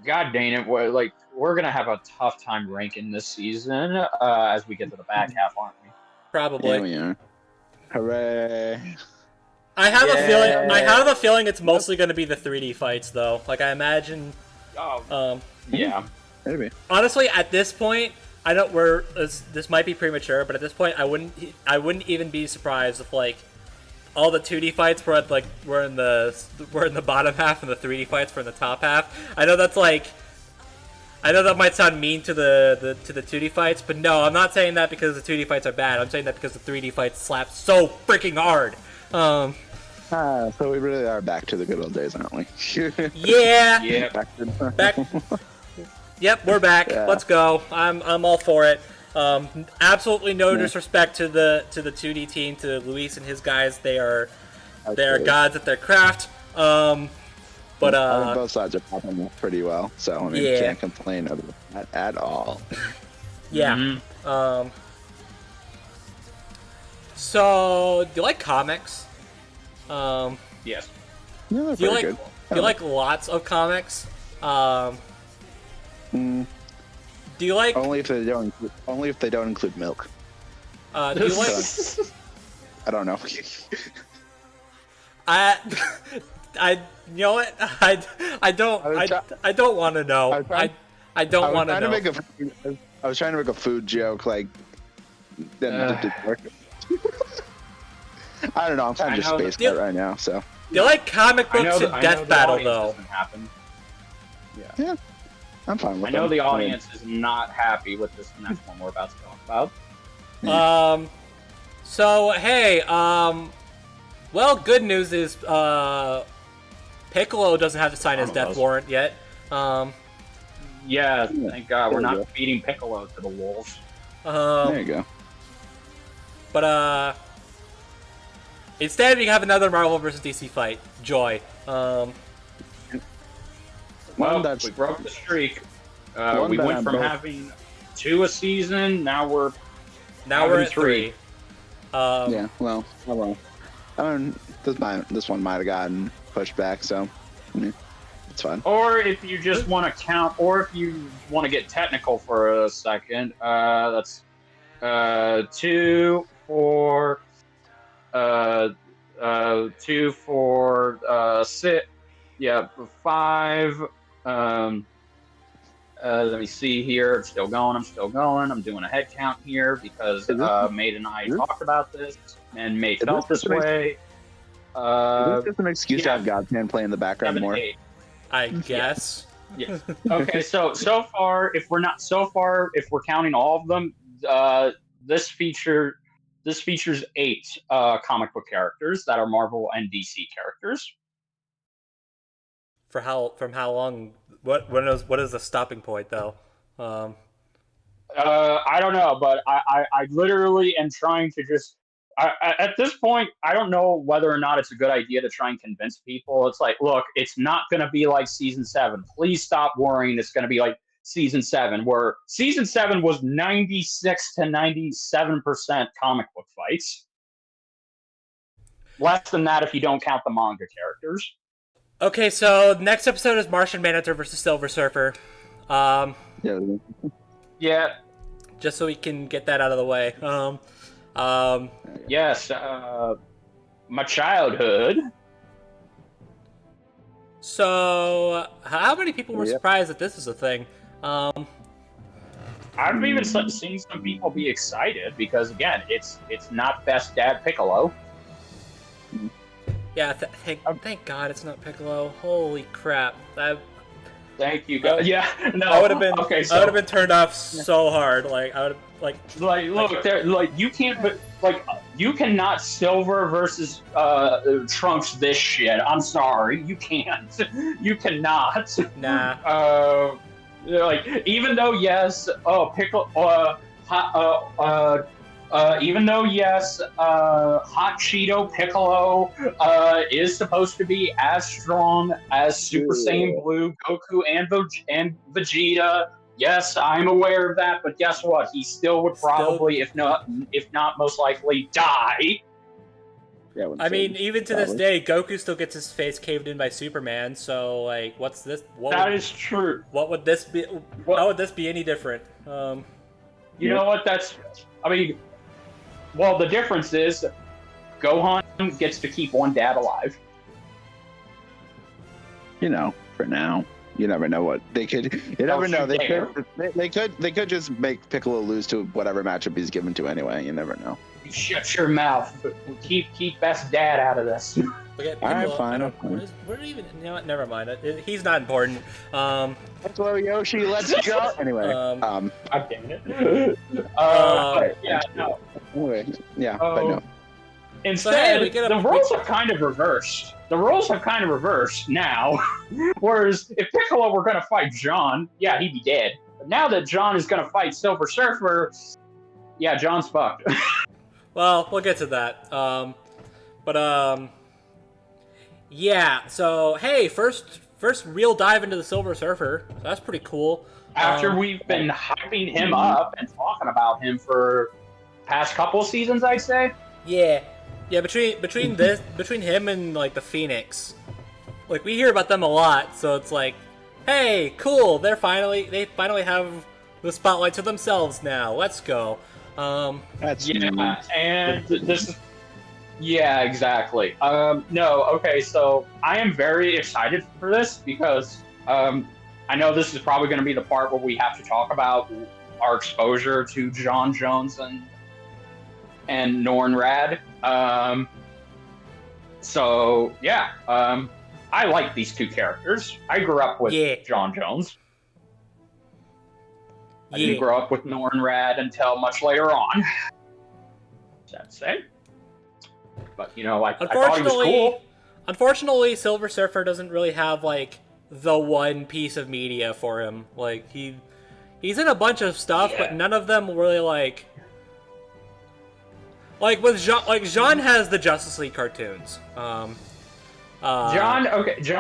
god dang it, we're gonna have a tough time ranking this season as we get to the back half, aren't we? Probably. Yeah, we are. Hooray! I have a feeling it's mostly going to be the 3D fights, though. Like I imagine. Yeah. Maybe. Honestly, at this point, I don't. This might be premature, but at this point, I wouldn't even be surprised if all the 2D fights were in the bottom half, and the 3D fights were in the top half. I know that might sound mean to the 2D fights, but no, I'm not saying that because the 2D fights are bad. I'm saying that because the 3D fights slap so freaking hard. So we really are back to the good old days, aren't we? Yeah. Yeah. Back. Yep, we're back. Yeah. Let's go. I'm all for it. Absolutely no disrespect to the 2D team, to Luis and his guys. They are gods at their craft. But I think both sides are popping up pretty well, so I mean, can't complain about that at all. Yeah. Mm-hmm. So, do you like comics? Yes. Yeah, do you like lots of comics? Do you like only if they don't include milk? Do you like? I don't know. I you know what? I don't want to know. I don't want to know. I was trying to make a food joke, like then it didn't work. I don't know. I'm kind of just spaced out right now. So do you like comic books and Death Battle though? Yeah. I'm fine with I know the audience is not happy with this next one we're about to talk about. So hey, well, good news is Piccolo doesn't have to sign his death warrant yet. Yeah, thank God we're not feeding Piccolo to the wolves. There you go. But instead we have another Marvel vs. DC fight. Joy. Well, we broke the streak. We went from having 2 a season, now we're at 3. Yeah, well, I mean, this one might have gotten pushed back, so I mean, it's fine. Or if you just want to count, or if you want to get technical for a second, that's 2 for 6. Yeah, 5. Let me see here. I'm still going. I'm doing a head count here because Mate and I talked about this, and Mate felt this way. Is this just an excuse to have Godsman play in the background 7, more? 8. I guess. Yes. Okay. So far, if we're counting all of them, this features 8 comic book characters that are Marvel and DC characters. From how long? What is the stopping point though? I don't know, but I literally am trying to just. At this point, I don't know whether or not it's a good idea to try and convince people. It's like, look, it's not going to be like season 7. Please stop worrying. It's going to be like season 7, where season 7 was 96 to 97% comic book fights. Less than that if you don't count the manga characters. Okay, so next episode is Martian Manhunter versus Silver Surfer. Yeah. Just so we can get that out of the way. Yes, my childhood. So, how many people were surprised that this is a thing? I've even seen some people be excited because, again, it's not Best Dad Piccolo. Yeah, thank God it's not Piccolo. Holy crap! Thank you, God. Yeah, no. I would have been. Okay, so, I would have been turned off so hard. Like I would look, you can't. But you cannot Silver versus Trunks this shit. I'm sorry, you can't. You cannot. Nah. Even though yes, Piccolo. Even though yes, Hot Cheeto Piccolo is supposed to be as strong as Super Saiyan Blue, Goku, and Vegeta. Yes, I'm aware of that, but guess what? He still would probably, if not most likely, die. Yeah, I mean, even to this day, Goku still gets his face caved in by Superman. So, like, what's this? That is true. What would this be? How would this be any different? You know what? Well, the difference is Gohan gets to keep one dad alive. For now. You never know what they could. You never know. They could just make Piccolo lose to whatever matchup he's given to anyway. You never know. You shut your mouth. Keep best dad out of this. Forget All right, Piccolo. fine. What even? You know what? Never mind. He's not important. Hello, Yoshi. Let's go. Anyway. God damn it. But yeah, no. Anyway, yeah, but no. Instead, the roles have kind of reversed. The roles have kind of reversed now. Whereas if Piccolo were going to fight John, yeah, he'd be dead. But now that John is going to fight Silver Surfer, yeah, John's fucked. Well, we'll get to that. Yeah. So hey, first real dive into the Silver Surfer. So that's pretty cool. After we've been hyping him up and talking about him for past couple seasons, I'd say. Yeah. Between him and like the Phoenix, like we hear about them a lot. So it's like, hey, cool. They finally have the spotlight to themselves now. Let's go. That's and this is exactly. No, okay, so I am very excited for this because I know this is probably going to be the part where we have to talk about our exposure to John Jones and Norn Rad. So yeah, I like these two characters. I grew up with John Jones. I didn't grow up with Norn Rad until much later on. Sad to say. But, you know, I thought he was cool. Unfortunately, Silver Surfer doesn't really have, like, the one piece of media for him. Like, he's in a bunch of stuff, but none of them really, like... Like, with Jean has the Justice League cartoons. John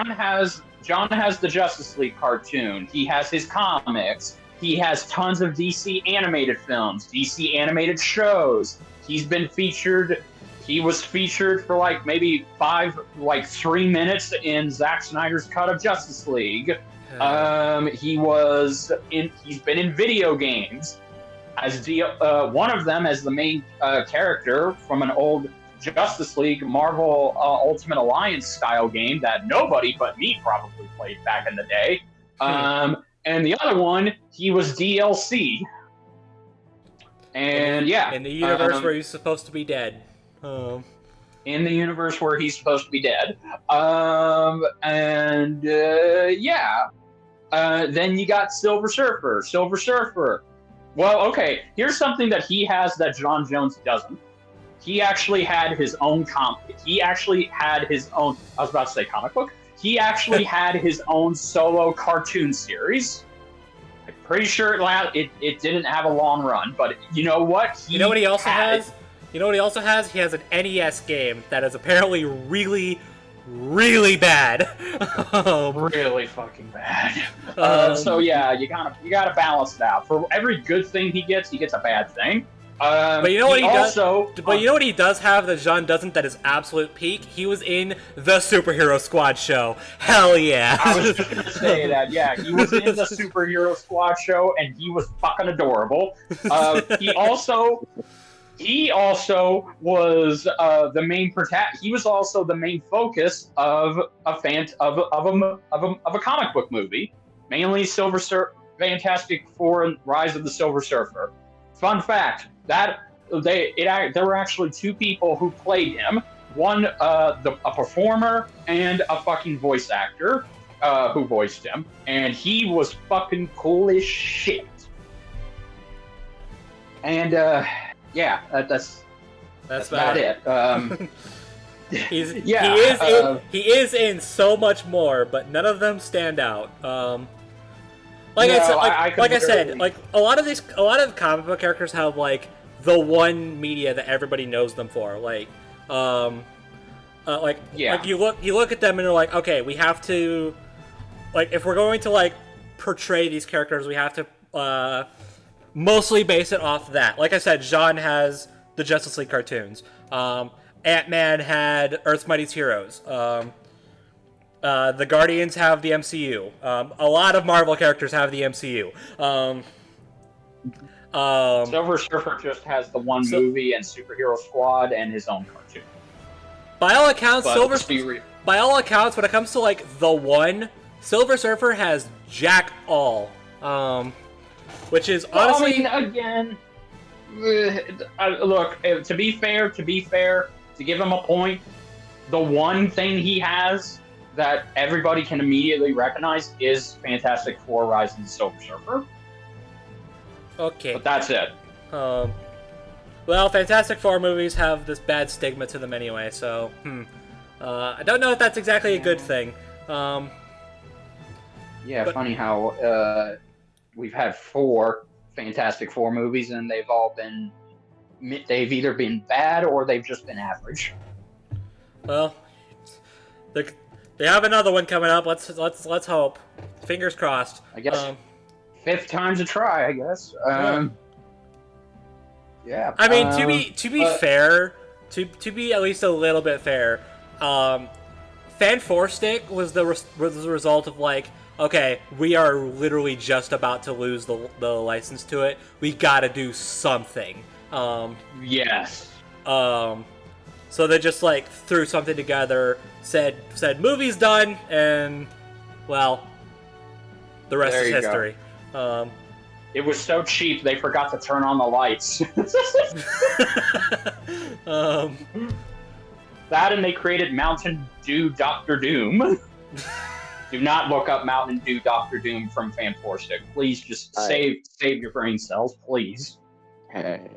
has the Justice League cartoon. He has his comics. He has tons of DC animated films, DC animated shows. He was featured for like maybe 3 minutes in Zack Snyder's cut of Justice League. He's been in video games as one of them as the main character from an old Justice League Marvel Ultimate Alliance style game that nobody but me probably played back in the day. And the other one, he was DLC. And in the universe where he's supposed to be dead. In the universe where he's supposed to be dead. Then you got Silver Surfer. Well, okay, here's something that he has that John Jones doesn't. He actually had his own comic. He actually had his own, I was about to say comic book. He actually had his own solo cartoon series. I'm pretty sure it didn't have a long run, but you know what? You know what he also has? You know what he also has? He has an NES game that is apparently really, really bad. Really fucking bad. So yeah, you gotta balance it out. For every good thing he gets a bad thing. But you know what he does? But you know what he does have that Jean doesn't? That is absolute peak. He was in the Superhero Squad show. Hell yeah! I was just gonna say that. Yeah, he was in the Superhero Squad show, and he was fucking adorable. He also was the main He was also the main focus of a comic book movie, mainly Fantastic Four and Rise of the Silver Surfer. Fun fact. There were actually two people who played him. One, a performer and a fucking voice actor who voiced him, and he was fucking cool as shit. And that's about it. He is in so much more, but none of them stand out. Like I said, a lot of comic book characters have like the one media that everybody knows them for. Like you look at them and you're like, okay, we have to, like, if we're going to like portray these characters, we have to mostly base it off that. Like I said, Jean has the Justice League cartoons. Ant-Man had Earth's Mightiest Heroes. The Guardians have the MCU. A lot of Marvel characters have the MCU. Silver Surfer just has the one movie and Superhero Squad and his own cartoon. By all accounts, when it comes to like the one, Silver Surfer has jack all. Which is honestly, Look, to be fair, to give him a point, the one thing he has that everybody can immediately recognize is Fantastic Four: Rise of the Silver Surfer. Okay. But that's it. Well, Fantastic Four movies have this bad stigma to them anyway, so, I don't know if that's exactly a good thing. Yeah, but funny how we've had 4 Fantastic Four movies, and they've either been bad or they've just been average. Well, they have another one coming up. Let's hope. Fingers crossed. I guess 5th time's a try. I guess. Yeah. I mean, to be fair, to be at least a little bit fair, Fan 4 Stick was the result of like, okay, we are literally just about to lose the license to it. We gotta do something. Yes. So they just like threw something together, said movie's done, and well, the rest is history. It was so cheap they forgot to turn on the lights. That and they created Mountain Dew Doctor Doom. Do not look up Mountain Dew Doctor Doom from Fan 4 Stick. Please just save your brain cells, please. Hey.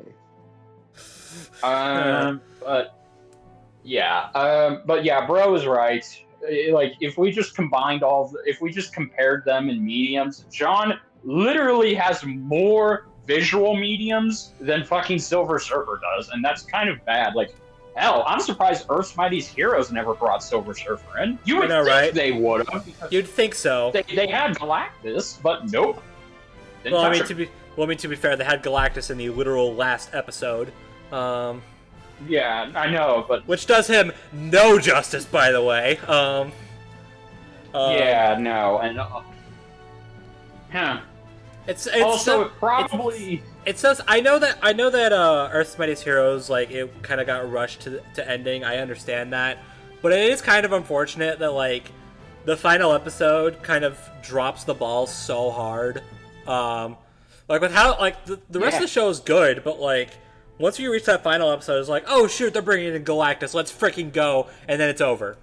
But yeah, bro is right. Like if we just compared them in mediums, John literally has more visual mediums than fucking Silver Surfer does, and that's kind of bad. Like, hell, I'm surprised Earth's Mightiest Heroes never brought Silver Surfer in. You would think right? They would have. You'd think so. They had Galactus, but nope. Well, I mean, to be fair, they had Galactus in the literal last episode. Yeah, I know, but which does him no justice, by the way. Yeah, no, and It's also probably it says I know that Earth's Mightiest Heroes, like, it kind of got rushed to ending. I understand that, but it is kind of unfortunate that like the final episode kind of drops the ball so hard. Like with how like the rest of the show is good, but like once you reach that final episode, it's like, oh shoot, they're bringing in Galactus, let's freaking go, and then it's over.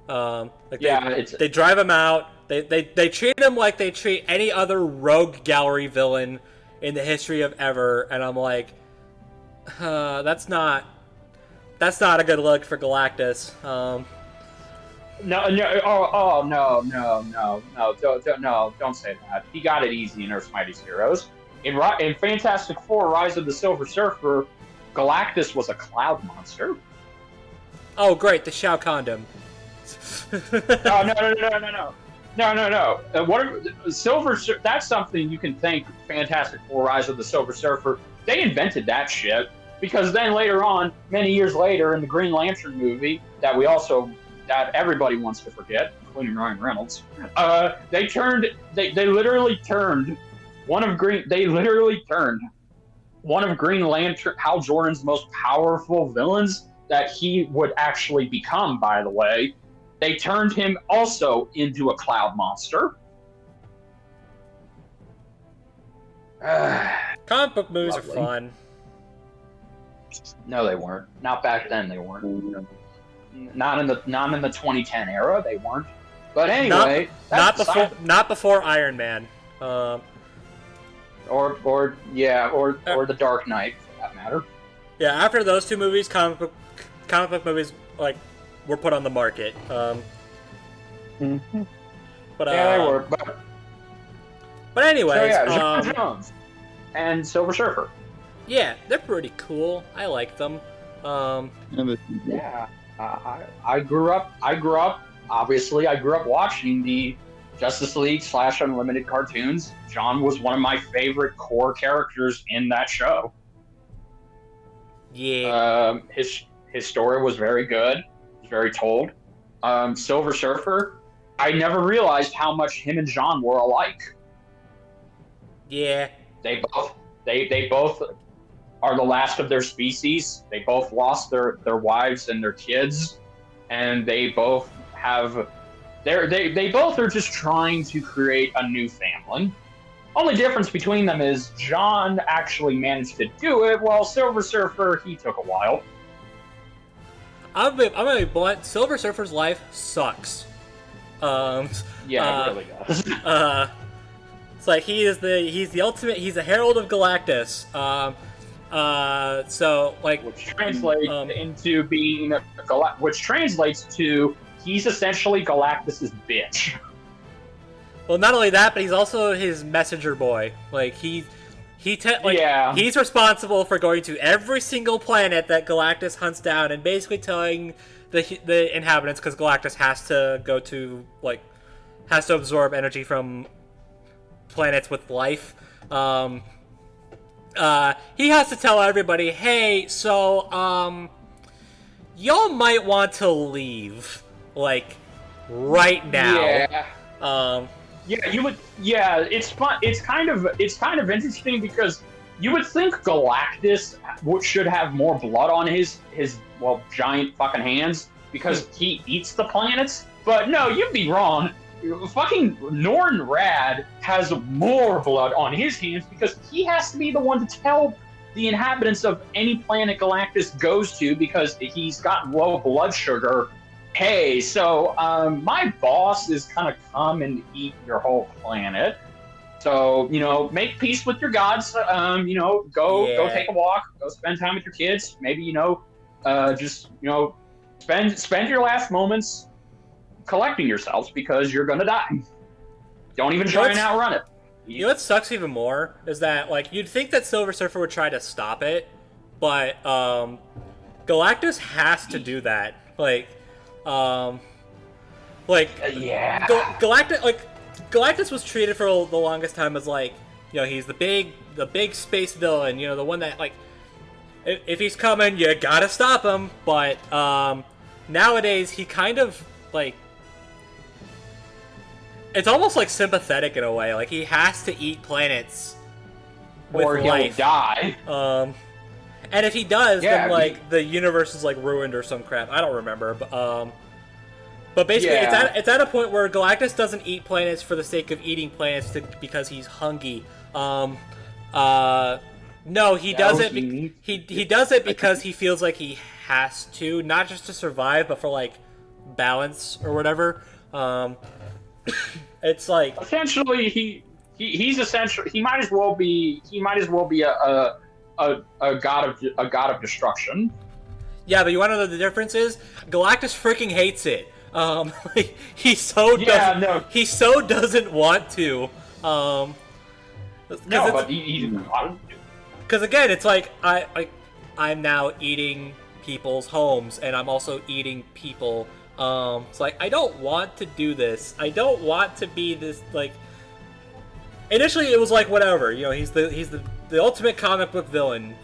They drive him out. They treat him like they treat any other rogue gallery villain in the history of ever, and I'm like, that's not a good look for Galactus. No, don't say that. He got it easy in Earth's Mightiest Heroes. In Fantastic Four: Rise of the Silver Surfer, Galactus was a cloud monster. Oh, great, the Shao condom. No. That's something you can thank Fantastic Four: Rise of the Silver Surfer. They invented that shit because then later on, many years later, in the Green Lantern movie that everybody wants to forget, including Ryan Reynolds, they literally turned one of Green Lantern, Hal Jordan's most powerful villains that he would actually become, by the way. They turned him also into a cloud monster. Comic book movies are fun. No, they weren't. Not back then. They weren't. Not in the 2010 era. They weren't. But anyway, not before Iron Man. Or the Dark Knight, for that matter. Yeah, after those two movies, comic book movies like were put on the market. But yeah, they were. But anyways, John Jones and Silver Surfer. Yeah, they're pretty cool. I like them. Yeah, I grew up. Obviously, I grew up watching the Justice League / Unlimited cartoons. John was one of my favorite core characters in that show. Yeah. His story was very good. It was very told. Silver Surfer, I never realized how much him and John were alike. Yeah. They both are the last of their species. They both lost their wives and their kids, and they both have they both are just trying to create a new family. Only difference between them is John actually managed to do it, while Silver Surfer, he took a while. I'm gonna be blunt. Silver Surfer's life sucks. It really does. It's like he's the ultimate. He's a herald of Galactus. So like, which translates into being which translates to he's essentially Galactus's bitch. Well, not only that, but he's also his messenger boy. Like he's responsible for going to every single planet that Galactus hunts down and basically telling the inhabitants, because Galactus has to absorb energy from planets with life. He has to tell everybody, hey, so y'all might want to leave, like, right now. Yeah. You would. Yeah, it's fun. It's kind of interesting because you would think Galactus should have more blood on his giant fucking hands because he eats the planets. But no, you'd be wrong. Fucking Norn Rad has more blood on his hands because he has to be the one to tell the inhabitants of any planet Galactus goes to because he's got low blood sugar. Hey, so my boss is gonna come and eat your whole planet. So, make peace with your gods. Go take a walk. Go spend time with your kids. Maybe, spend your last moments collecting yourselves because you're gonna die. Don't even try and outrun it. You know what sucks even more is that, like, you'd think that Silver Surfer would try to stop it, but Galactus has to do that. Galactus was treated for the longest time as he's the big space villain, the one that if he's coming, you gotta stop him. But nowadays he kind of it's almost sympathetic in a way. Like he has to eat planets or he'll die. And if he does, then the universe is ruined or some crap. I don't remember, but basically it's at a point where Galactus doesn't eat planets for the sake of eating planets because he's hungry. No, he does it. He does it because he feels like he has to, not just to survive, but for balance or whatever. It's essentially he's essentially he might as well be a god of destruction. Yeah, but you want to know the difference is Galactus freaking hates it. He so doesn't want to. No, but he because again, it's I'm now eating people's homes, and I'm also eating people. It's I don't want to do this. I don't want to be this Initially, it was whatever. He's the ultimate comic book villain.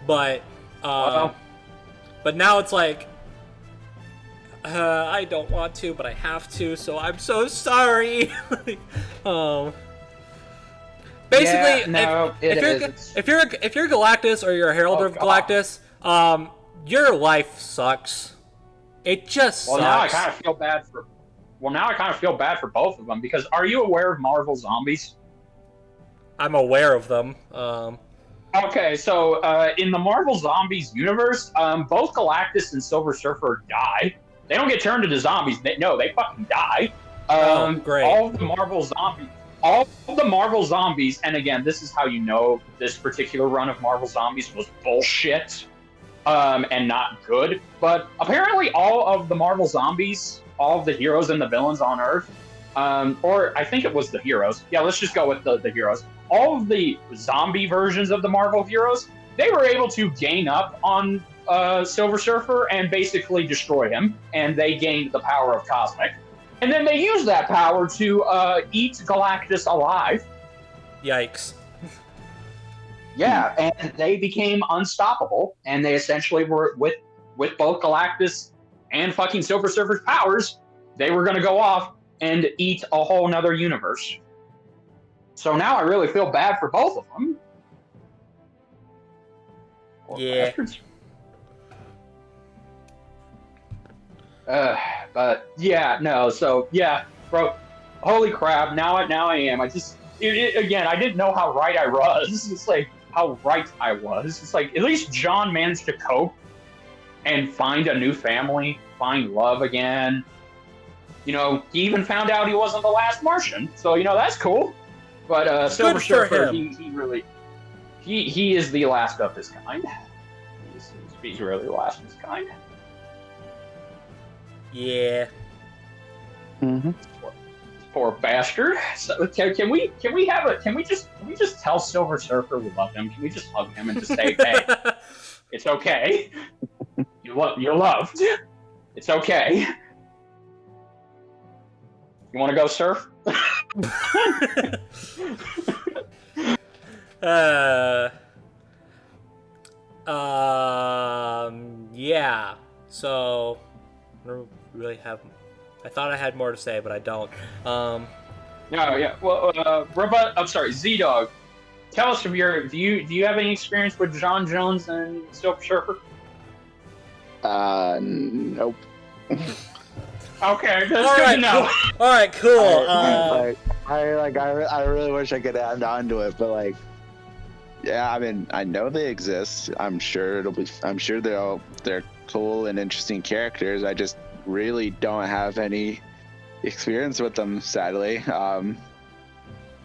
But now it's I don't want to, but I have to. So I'm so sorry. Basically, if you're Galactus or you're a herald of Galactus, your life sucks. It just sucks. Now I kind of feel bad for. Well, now I kind of feel bad for both of them because are you aware of Marvel Zombies? I'm aware of them. Okay, so in the Marvel Zombies universe, both Galactus and Silver Surfer die. They don't get turned into zombies. They fucking die. Great. All of the Marvel Zombies, and again, this is how you know this particular run of Marvel Zombies was bullshit and not good. But apparently, all of the Marvel Zombies, all of the heroes and the villains on Earth, or I think it was the heroes. Yeah, let's just go with the heroes. All of the zombie versions of the Marvel heroes, they were able to gang up on Silver Surfer and basically destroy him, and they gained the power of Cosmic. And then they used that power to eat Galactus alive. Yikes. Yeah, and they became unstoppable, and they essentially were, with both Galactus and fucking Silver Surfer's powers, they were going to go off and eat a whole nother universe. So now I really feel bad for both of them. Yeah. But yeah, no. So yeah, bro. Holy crap! Now I am. It's again, I didn't know how right I was. It's like how right I was. It's like at least John managed to cope and find a new family, find love again. You know, he even found out he wasn't the last Martian, so you know that's cool. But Silver Surfer, he really he is the last of his kind. He's really the last of his kind. Yeah. Mm-hmm. Poor bastard. So, can we just tell Silver Surfer we love him? Can we just hug him and just say, hey, it's okay. You're loved. It's okay. You want to go surf? Yeah. So, I don't really have. I thought I had more to say, but I don't. No, yeah. Well, I'm sorry, ZDogg. Tell us do you have any experience with John Jones and Silver Surfer? Nope. Okay, that's good to know. Cool. All right, cool. I really wish I could add on to it, but like, yeah, I mean, I know they exist. I'm sure they're cool and interesting characters. I just really don't have any experience with them, sadly.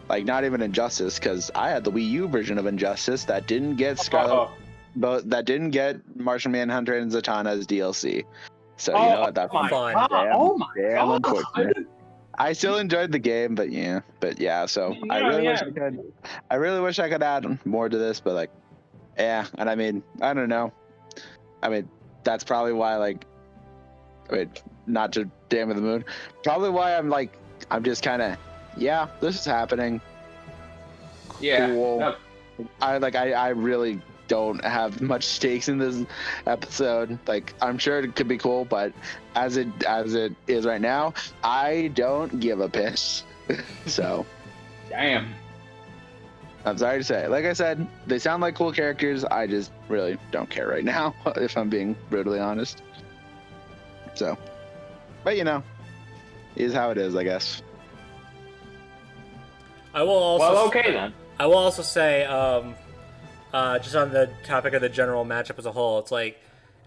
Like not even Injustice, because I had the Wii U version of Injustice that didn't get Scarlet, but that didn't get Martian Manhunter and Zatanna's DLC. So you know what? That's fine. God. Unfortunate. I still enjoyed the game, but yeah. So Yeah, I really wish I could add more to this, but like, yeah. And I mean, I don't know. I mean, that's probably why, like, I mean, not to damn the moon. Probably why I'm just kind of, yeah, this is happening. Yeah. Cool. No. I really don't have much stakes in this episode. Like, I'm sure it could be cool, but as it is right now, I don't give a piss. So, damn. I'm sorry to say. Like I said, they sound like cool characters. I just really don't care right now, if I'm being brutally honest. So, but you know, is how it is, I guess. I will also. Well, okay then. I will also say, just on the topic of the general matchup as a whole, it's like,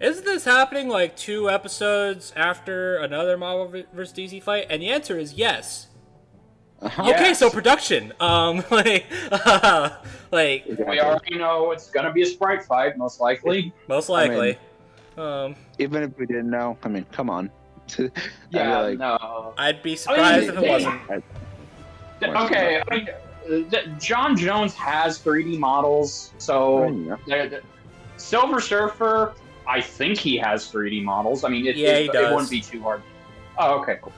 isn't this happening like 2 episodes after another Marvel vs. DC fight? And the answer is yes. Uh-huh. Okay, Yes. so production. Like, We already know it's gonna be a Sprite fight, most likely. most likely. Even if we didn't know, I mean, come on. Yeah, no. I'd be surprised if it wasn't. Okay, I mean, John Jones has 3D models, so Silver Surfer, I think he has 3D models. I mean, he does. It wouldn't be too hard. Oh, okay, cool.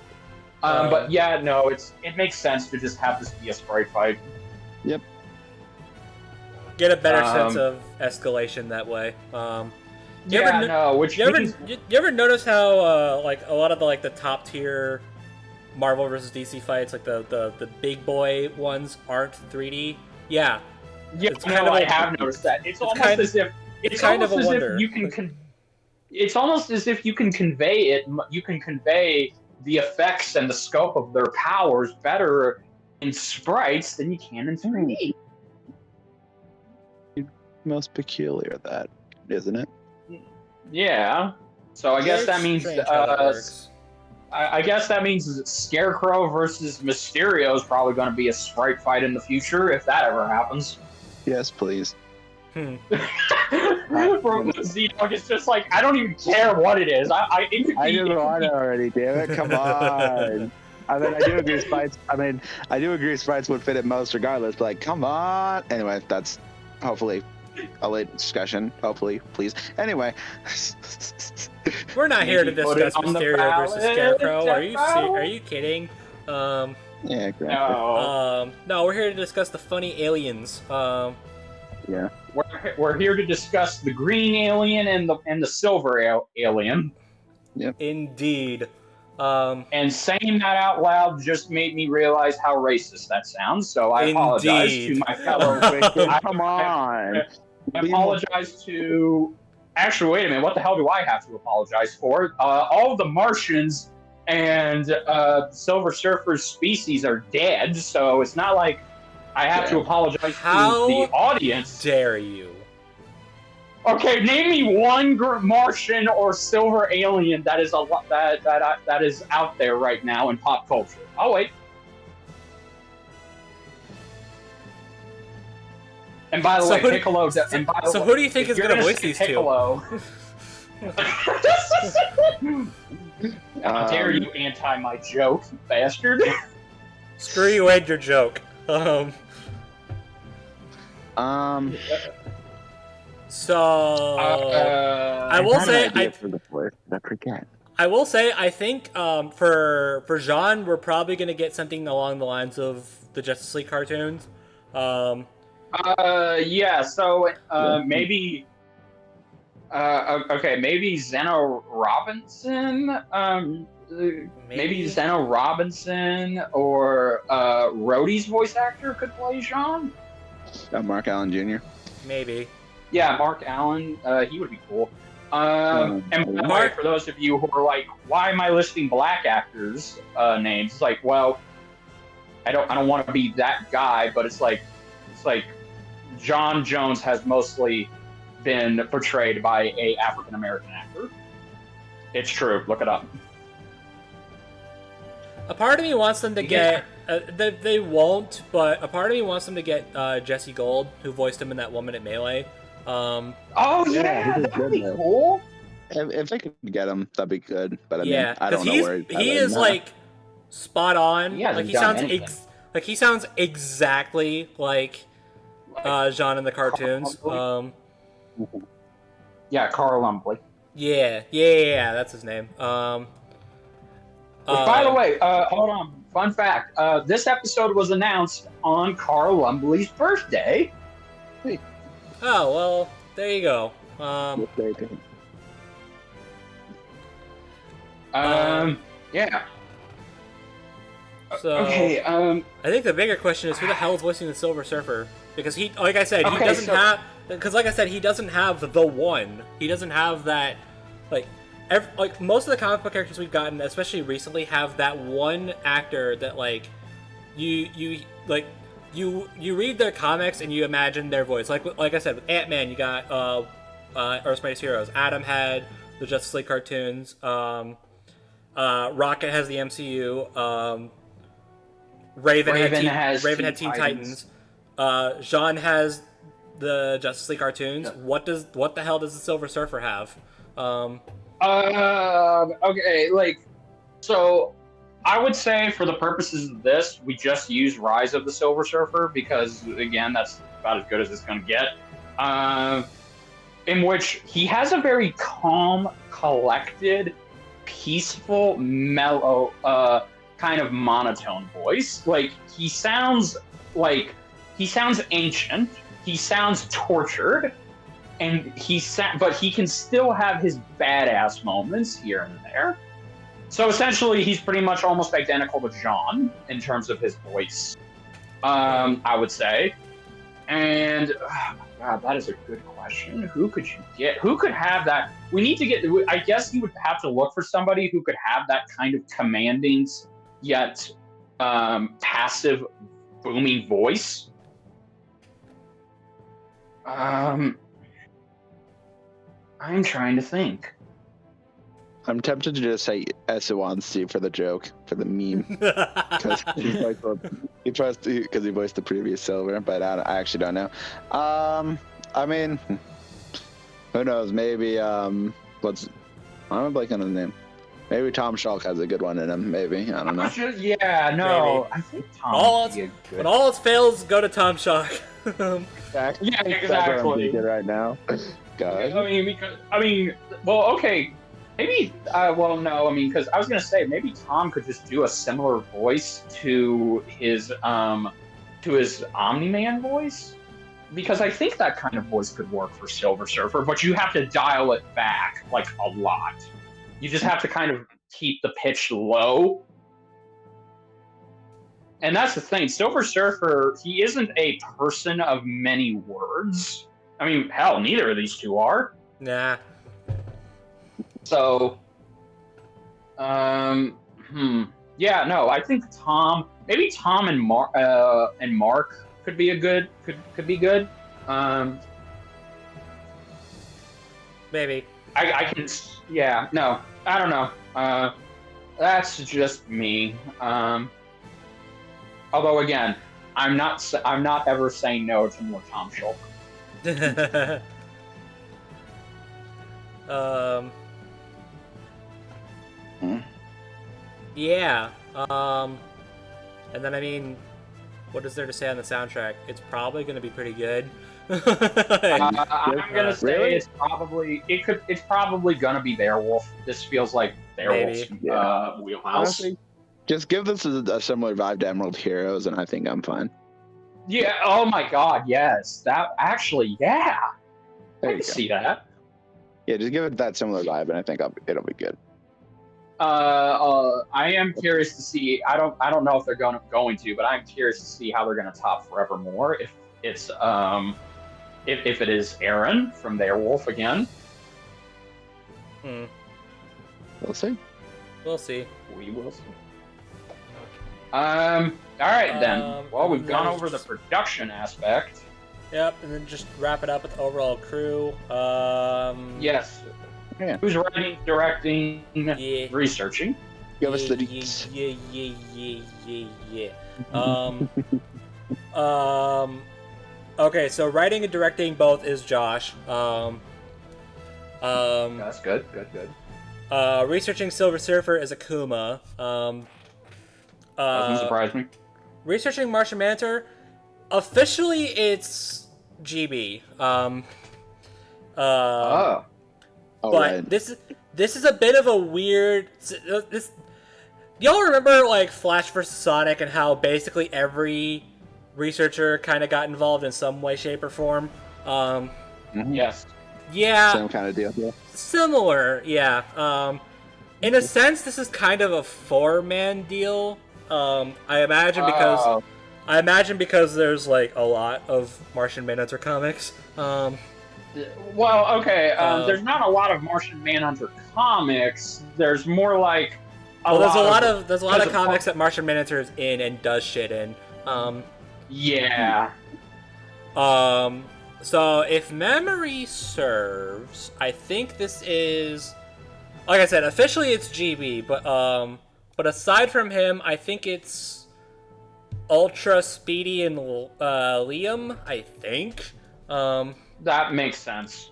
But yeah, no, it makes sense to just have this be a sprite fight. Yep. Get a better sense of escalation that way. You ever notice how like a lot of the top tier Marvel vs. DC fights, like the big boy ones, aren't 3D? Yeah. Yeah, I have noticed that. It's almost as if you can. It's almost as if you can convey it. You can convey the effects and the scope of their powers better in sprites than you can in 3D. Most peculiar, that isn't it? Yeah. So I guess that means I guess that means Scarecrow versus Mysterio is probably going to be a sprite fight in the future if that ever happens. Yes, please. ZDogg is just like, I don't even care what it is. I just want it already, damn it! Come on. I mean, I do agree sprites would fit it most regardless. But like, come on. Anyway, that's hopefully a late discussion. Hopefully, please. Anyway, we're not here to discuss Mysterio versus Scarecrow. Are you kidding? Yeah, exactly. No, we're here to discuss the funny aliens. Yeah. We're here to discuss the green alien and the silver alien. Yep. Indeed. And saying that out loud just made me realize how racist that sounds. So I apologize to my fellow. Come on. I apologize to. Actually, wait a minute. What the hell do I have to apologize for? All of the Martians and Silver Surfer's species are dead, so it's not like I have to apologize How to the audience. dare you? Okay, name me one Martian or silver alien that is that is out there right now in pop culture. Oh wait. And by the way, Piccolo. Who do you think is going to voice these Piccolo, two? How dare you anti my joke, you bastard! Screw you and your joke. So I will say I will say I think for Jean we're probably gonna get something along the lines of the Justice League cartoons. Yeah. So maybe. Okay, maybe Zeno Robinson. Maybe Zeno Robinson or Rhodey's voice actor could play Jean. Mark Allen Jr. Maybe. Yeah, Mark Allen. He would be cool. And by the way, for those of you who are like, why am I listing black actors' names? It's like, well, I don't want to be that guy, but it's like John Jones has mostly been portrayed by a African American actor. It's true. Look it up. A part of me wants them to get. They won't, but a part of me wants them to get Jesse Gold, who voiced him in that 1 Minute Melee. Oh yeah, that'd be cool. If they could get him, that'd be good. But I mean, yeah, I don't know where he is like spot on. Like he sounds exactly like Jean in the cartoons. Yeah, Carl Lumbly. Yeah, that's his name. By the way, hold on. Fun fact: this episode was announced on Carl Lumbly's birthday. Oh well, there you go. Yeah. So okay. I think the bigger question is who the hell is voicing the Silver Surfer? Because he, like I said, he doesn't have. Because like I said, he doesn't have the one. He doesn't have that. Like most of the comic book characters we've gotten, especially recently, have that one actor that like you read their comics and you imagine their voice. Like I said, with Ant-Man, you got Earth's Mightiest Heroes. Adam had the Justice League cartoons. Rocket has the MCU. Raven had Teen Titans. Jean has the Justice League cartoons. Yeah. What the hell does the Silver Surfer have? Okay, so I would say for the purposes of this, we just use Rise of the Silver Surfer because, again, that's about as good as it's going to get. In which he has a very calm, collected, peaceful, mellow, kind of monotone voice. Like, he sounds ancient. He sounds tortured. And but he can still have his badass moments here and there. So essentially, he's pretty much almost identical to Jean in terms of his voice, I would say. And oh my God, that is a good question. Who could you get? Who could have that? We need to get. I guess you would have to look for somebody who could have that kind of commanding yet passive, booming voice. I'm trying to think. I'm tempted to just say Esuan Steve for the joke, for the meme. Because he voiced the previous Silver, but I actually don't know. I mean, who knows? Maybe, I'm blanking on the name. Maybe Tom Schalk has a good one in him, maybe. I don't know. Yeah, no. Maybe. I think Tom when all else fails, go to Tom Schalk. Yeah, exactly. That's what I'm thinking right now. God. I mean, well, okay. Maybe, well, no, I mean, because I was going to say, maybe Tom could just do a similar voice to his Omni-Man voice. Because I think that kind of voice could work for Silver Surfer, but you have to dial it back, like, a lot. You just have to kind of keep the pitch low. And that's the thing. Silver Surfer, he isn't a person of many words. I mean, hell, neither of these two are. Nah. So, yeah, no, I think maybe Tom and Mark could be be good. Maybe. I can, yeah, no, I don't know. That's just me. Although again, I'm not ever saying no to more Tom Schulk. Yeah. And then I mean, what is there to say on the soundtrack? It's probably going to be pretty good. I'm gonna say really? it's probably gonna be Beowulf. This feels like Beowulf's wheelhouse. Honestly, just give this a similar vibe to Emerald Heroes, and I think I'm fine. Yeah. Oh my God. Yes. That actually. Yeah. There I you can go. see that. Yeah, just give it that similar vibe, and I think it'll be good. I am curious to see. I don't know if they're going to, but I'm curious to see how they're going to top Forevermore. If it's if it is Aaron from Beowulf again. We'll see. We'll see. We will see. All right then. Well, we've gone over the production aspect. Yep, and then just wrap it up with the overall crew. Yes. Yeah. Who's writing, directing, Yeah. researching? Give us the deets. Okay, so writing and directing both is Josh. That's good. Good. Researching Silver Surfer is Akuma. Doesn't surprise me. Researching Martian Mantor, officially it's GB. Oh. All But right. this is a bit of a weird. This y'all remember like Flash vs Sonic and how basically every researcher kind of got involved in some way, shape, or form. Yes. Yeah, Same kind of deal. Yeah. similar. Yeah. In a sense, this is kind of a 4-man deal. I imagine because there's like a lot of Martian Manhunter comics. Well, okay. There's not a lot of Martian Manhunter comics. There's more like there's a lot of comics that Martian Manhunter is in and does shit in. Yeah. So if memory serves, I think this is, like I said, officially it's GB, but aside from him, I think it's Ultra, Speedy, and Liam. I think. That makes sense.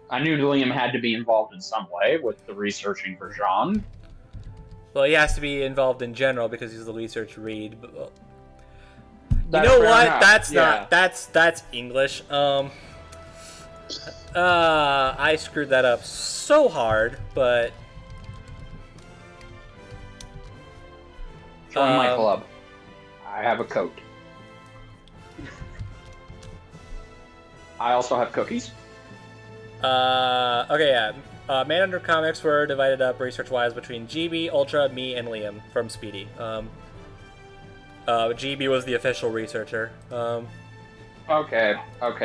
I knew Liam had to be involved in some way with the researching for Jean. Well, he has to be involved in general because he's the research read. But, you That's know fair what? enough. That's Yeah. not. That's English. I screwed that up so hard, but. Join my club. I have a coat. I also have cookies. Okay, yeah. Manhunter comics were divided up research-wise between GB, Ultra, me, and Liam from Speedy. GB was the official researcher. Okay,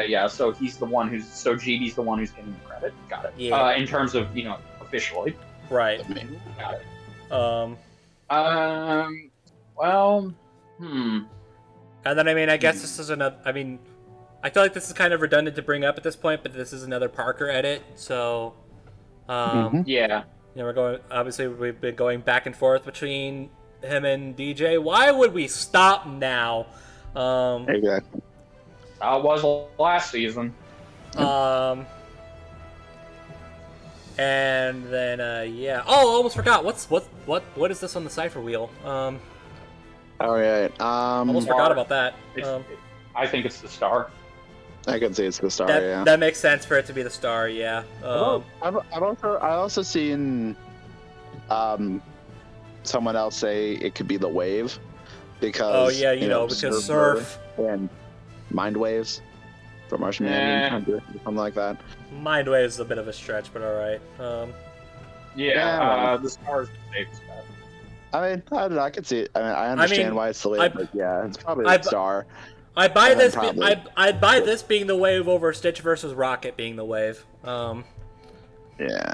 yeah. So GB's the one who's getting the credit. Got it. Yeah. In terms of officially. Right. Got it. And then I guess this is another. I feel like this is kind of redundant to bring up at this point, but this is another Parker edit. So, Yeah. we've been going back and forth between him and DJ. Why would we stop now? Exactly. That was last season. And then yeah. Oh, I almost forgot. What is this on the cipher wheel? All right. Almost forgot about that. I think it's the star. I can see it's the star. Yeah. That makes sense for it to be the star. Yeah. I also seen someone else say it could be the wave because. Oh yeah, because surf and mind waves from Martian Manhunter, something like that. Mind Wave is a bit of a stretch, but all right. The star is the safest bet. I mean, I don't know. I could see it. I understand why it's the wave, but yeah, it's probably the star. I'd buy this. Probably. I'd buy this being the wave over Stitch versus Rocket being the wave. Yeah.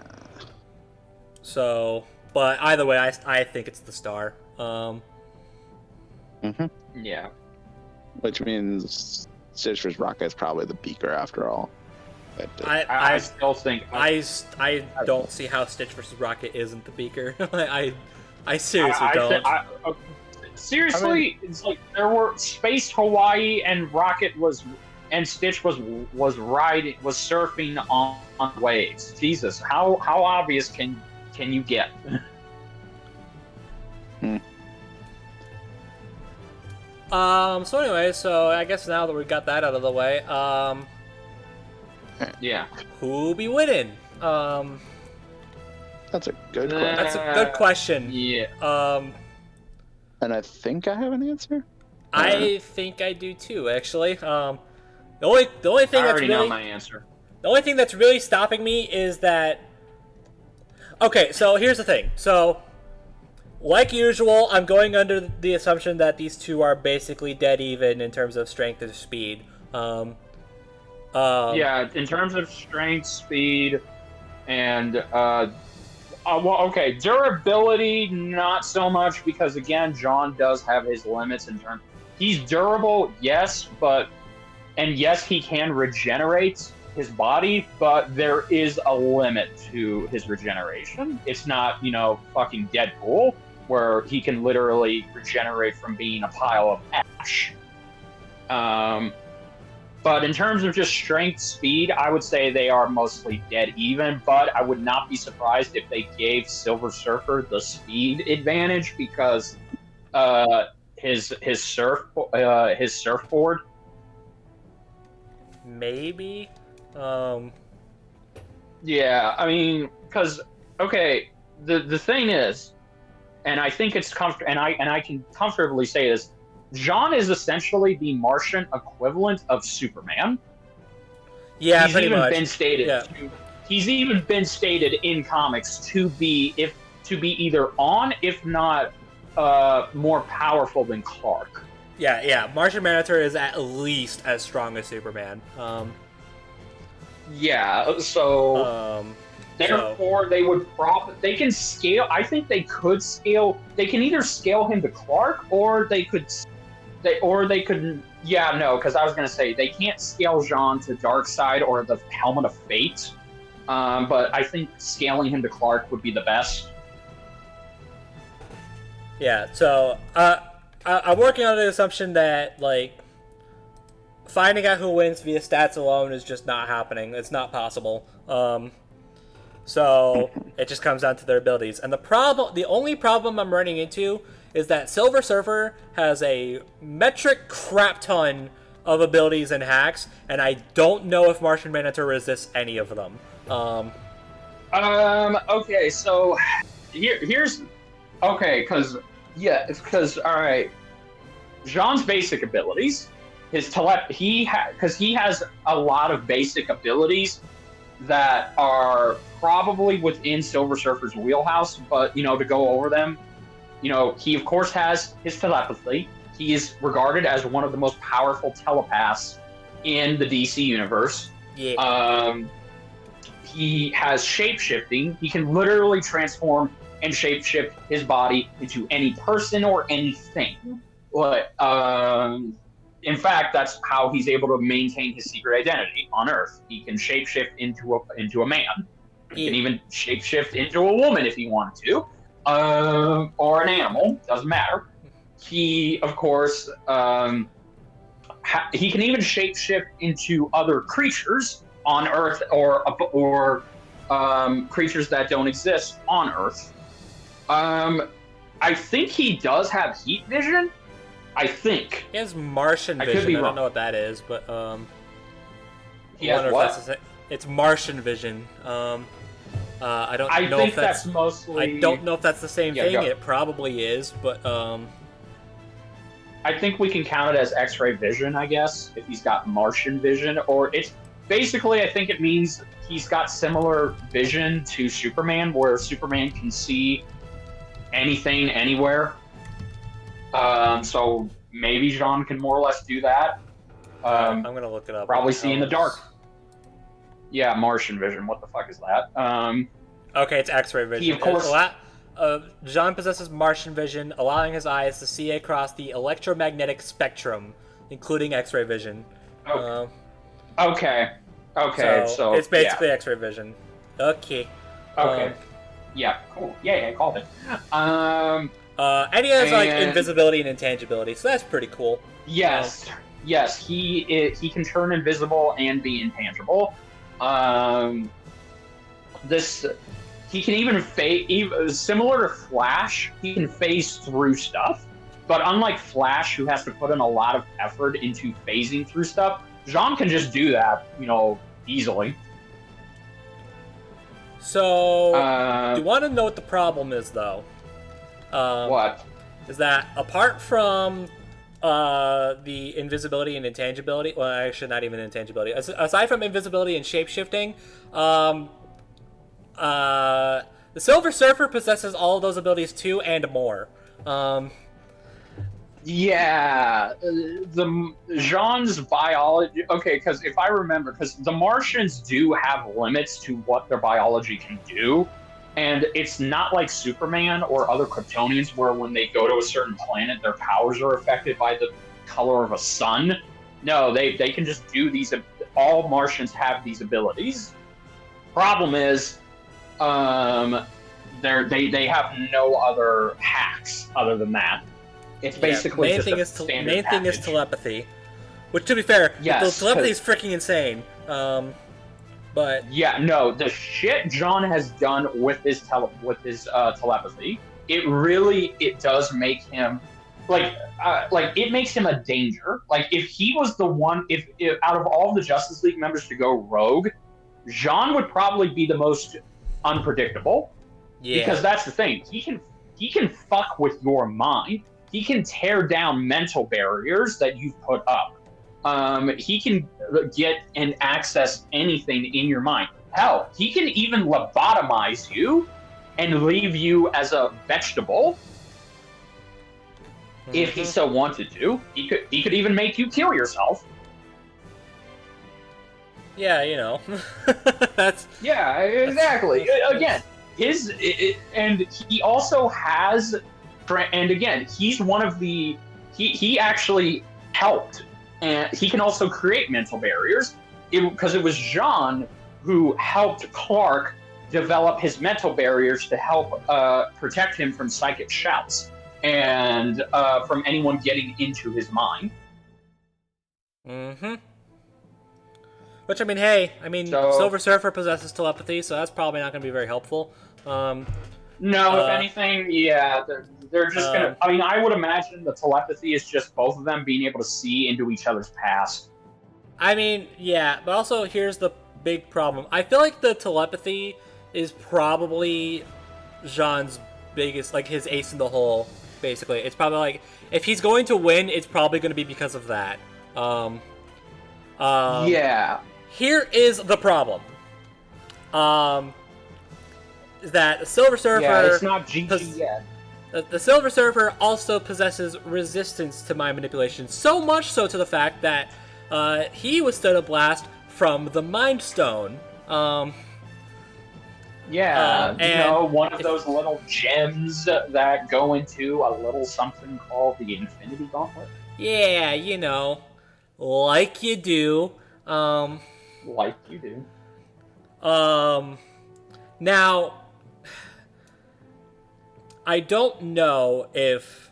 So, but either way, I think it's the star. Yeah. which means Stitch vs. Rocket is probably the Beaker after all. But, I still think I don't see how Stitch vs. Rocket isn't the Beaker. I seriously don't. Seriously, it's like there were Space Hawaii and Stitch was surfing on waves. Jesus, how obvious can you get? So anyway, I guess now that we got that out of the way, yeah, who be winning? That's a good question. That's a good question. Yeah. And I think I have an answer. I think I do too, actually. The only thing I that's already really know my answer. the only thing that's really stopping me is that. Okay, so here's the thing. So, like usual, I'm going under the assumption that these two are basically dead even in terms of strength and speed. Yeah, in terms of strength, speed, and durability, not so much because again, John does have his limits in terms. He's durable, yes, yes, he can regenerate his body, but there is a limit to his regeneration. It's not, fucking Deadpool, where he can literally regenerate from being a pile of ash. But in terms of just strength, speed, I would say they are mostly dead even, but I would not be surprised if they gave Silver Surfer the speed advantage because his surfboard. Maybe. Yeah, I mean, because the thing is, and I think it's and I can comfortably say this. John is essentially the Martian equivalent of Superman. Yeah, he's pretty even much. Been stated. Yeah. He's even been stated in comics to be either on, if not more powerful than Clark. Yeah. Martian Manhunter is at least as strong as Superman. Yeah. So. Therefore, they can scale. I think they could scale. They can either scale him to Clark, or they could. Yeah, no, because I was gonna say they can't scale Jean to Darkseid or the Helmet of Fate. But I think scaling him to Clark would be the best. Yeah. So I'm working on the assumption that finding out who wins via stats alone is just not happening. It's not possible. So it just comes down to their abilities. And the only problem I'm running into is that Silver Surfer has a metric crap ton of abilities and hacks, and I don't know if Martian Manhunter resists any of them. Okay, so here's because all right, Jean's basic abilities, he has a lot of basic abilities that are probably within Silver Surfer's wheelhouse, but to go over them, he of course has his telepathy. He is regarded as one of the most powerful telepaths in the DC universe. Yeah. He has shape-shifting. He can literally transform and shape-shift his body into any person or anything. But in fact, that's how he's able to maintain his secret identity on Earth. He can shapeshift into a man. He can even shapeshift into a woman if he wanted to, or an animal. Doesn't matter. He, of course, he can even shapeshift into other creatures on Earth, or creatures that don't exist on Earth. I think he does have heat vision. I think he has Martian vision. I could be wrong. Don't know what that is, but he has what? It's Martian vision. I don't know think if that's mostly. I don't know if that's the same thing. Go. It probably is, but I think we can count it as X-ray vision, I guess, if he's got Martian vision, or it's basically. I think it means he's got similar vision to Superman, where Superman can see anything, anywhere. So maybe Jean can more or less do that. I'm gonna look it up. Probably see in the dark. Yeah, Martian vision. What the fuck is that? Okay, it's X-ray vision. He, of course, Jean possesses Martian vision, allowing his eyes to see across the electromagnetic spectrum. including X-ray vision. Okay. So it's basically X-ray vision. Okay. Yeah. Cool. Yeah. Called it. And he has like invisibility and intangibility, so that's pretty cool. Yes. He can turn invisible and be intangible. He can even phase, similar to Flash, he can phase through stuff. But unlike Flash, who has to put in a lot of effort into phasing through stuff, Jean can just do that, easily. So, do you want to know what the problem is, though? What? Is that apart from the invisibility and intangibility, well, actually not even intangibility, aside from invisibility and shapeshifting, the Silver Surfer possesses all of those abilities too, and more. Yeah, the Jean's biology. Okay, because if I remember, because the Martians do have limits to what their biology can do, and it's not like Superman or other Kryptonians, where when they go to a certain planet, their powers are affected by the color of a sun. No, they can just do these. All Martians have these abilities. Problem is, they have no other hacks other than that. It's basically main thing is telepathy, which, to be fair, the telepathy is freaking insane. But yeah, no, the shit John has done with his telepathy, it does make him it makes him a danger. Like, if he was the one, if out of all the Justice League members to go rogue, Jean would probably be the most unpredictable. Yeah. Because that's the thing. He can fuck with your mind. He can tear down mental barriers that you've put up. He can get and access anything in your mind. Hell, he can even lobotomize you and leave you as a vegetable. Mm-hmm. If he so wanted to. He could even make you kill yourself. Yeah, that's... Yeah, exactly. Again, and he also has... And again, he's one of the... He actually helped. And he can also create mental barriers. Because it was Jean who helped Clark develop his mental barriers to help protect him from psychic shouts. And from anyone getting into his mind. Mm-hmm. Which, Silver Surfer possesses telepathy, so that's probably not going to be very helpful. If anything, yeah, they're just gonna... I would imagine the telepathy is just both of them being able to see into each other's past. Yeah, but also here's the big problem. I feel like the telepathy is probably Jean's biggest, his ace in the hole, basically. It's probably if he's going to win, it's probably going to be because of that. Yeah. Here is the problem. Is that the Silver Surfer... Yeah, it's not GG yet. The Silver Surfer also possesses resistance to mind manipulation, so much so to the fact that he withstood a blast from the Mind Stone. One of those little gems that go into a little something called the Infinity Gauntlet. Yeah, like you do. Like you do. Now, I don't know if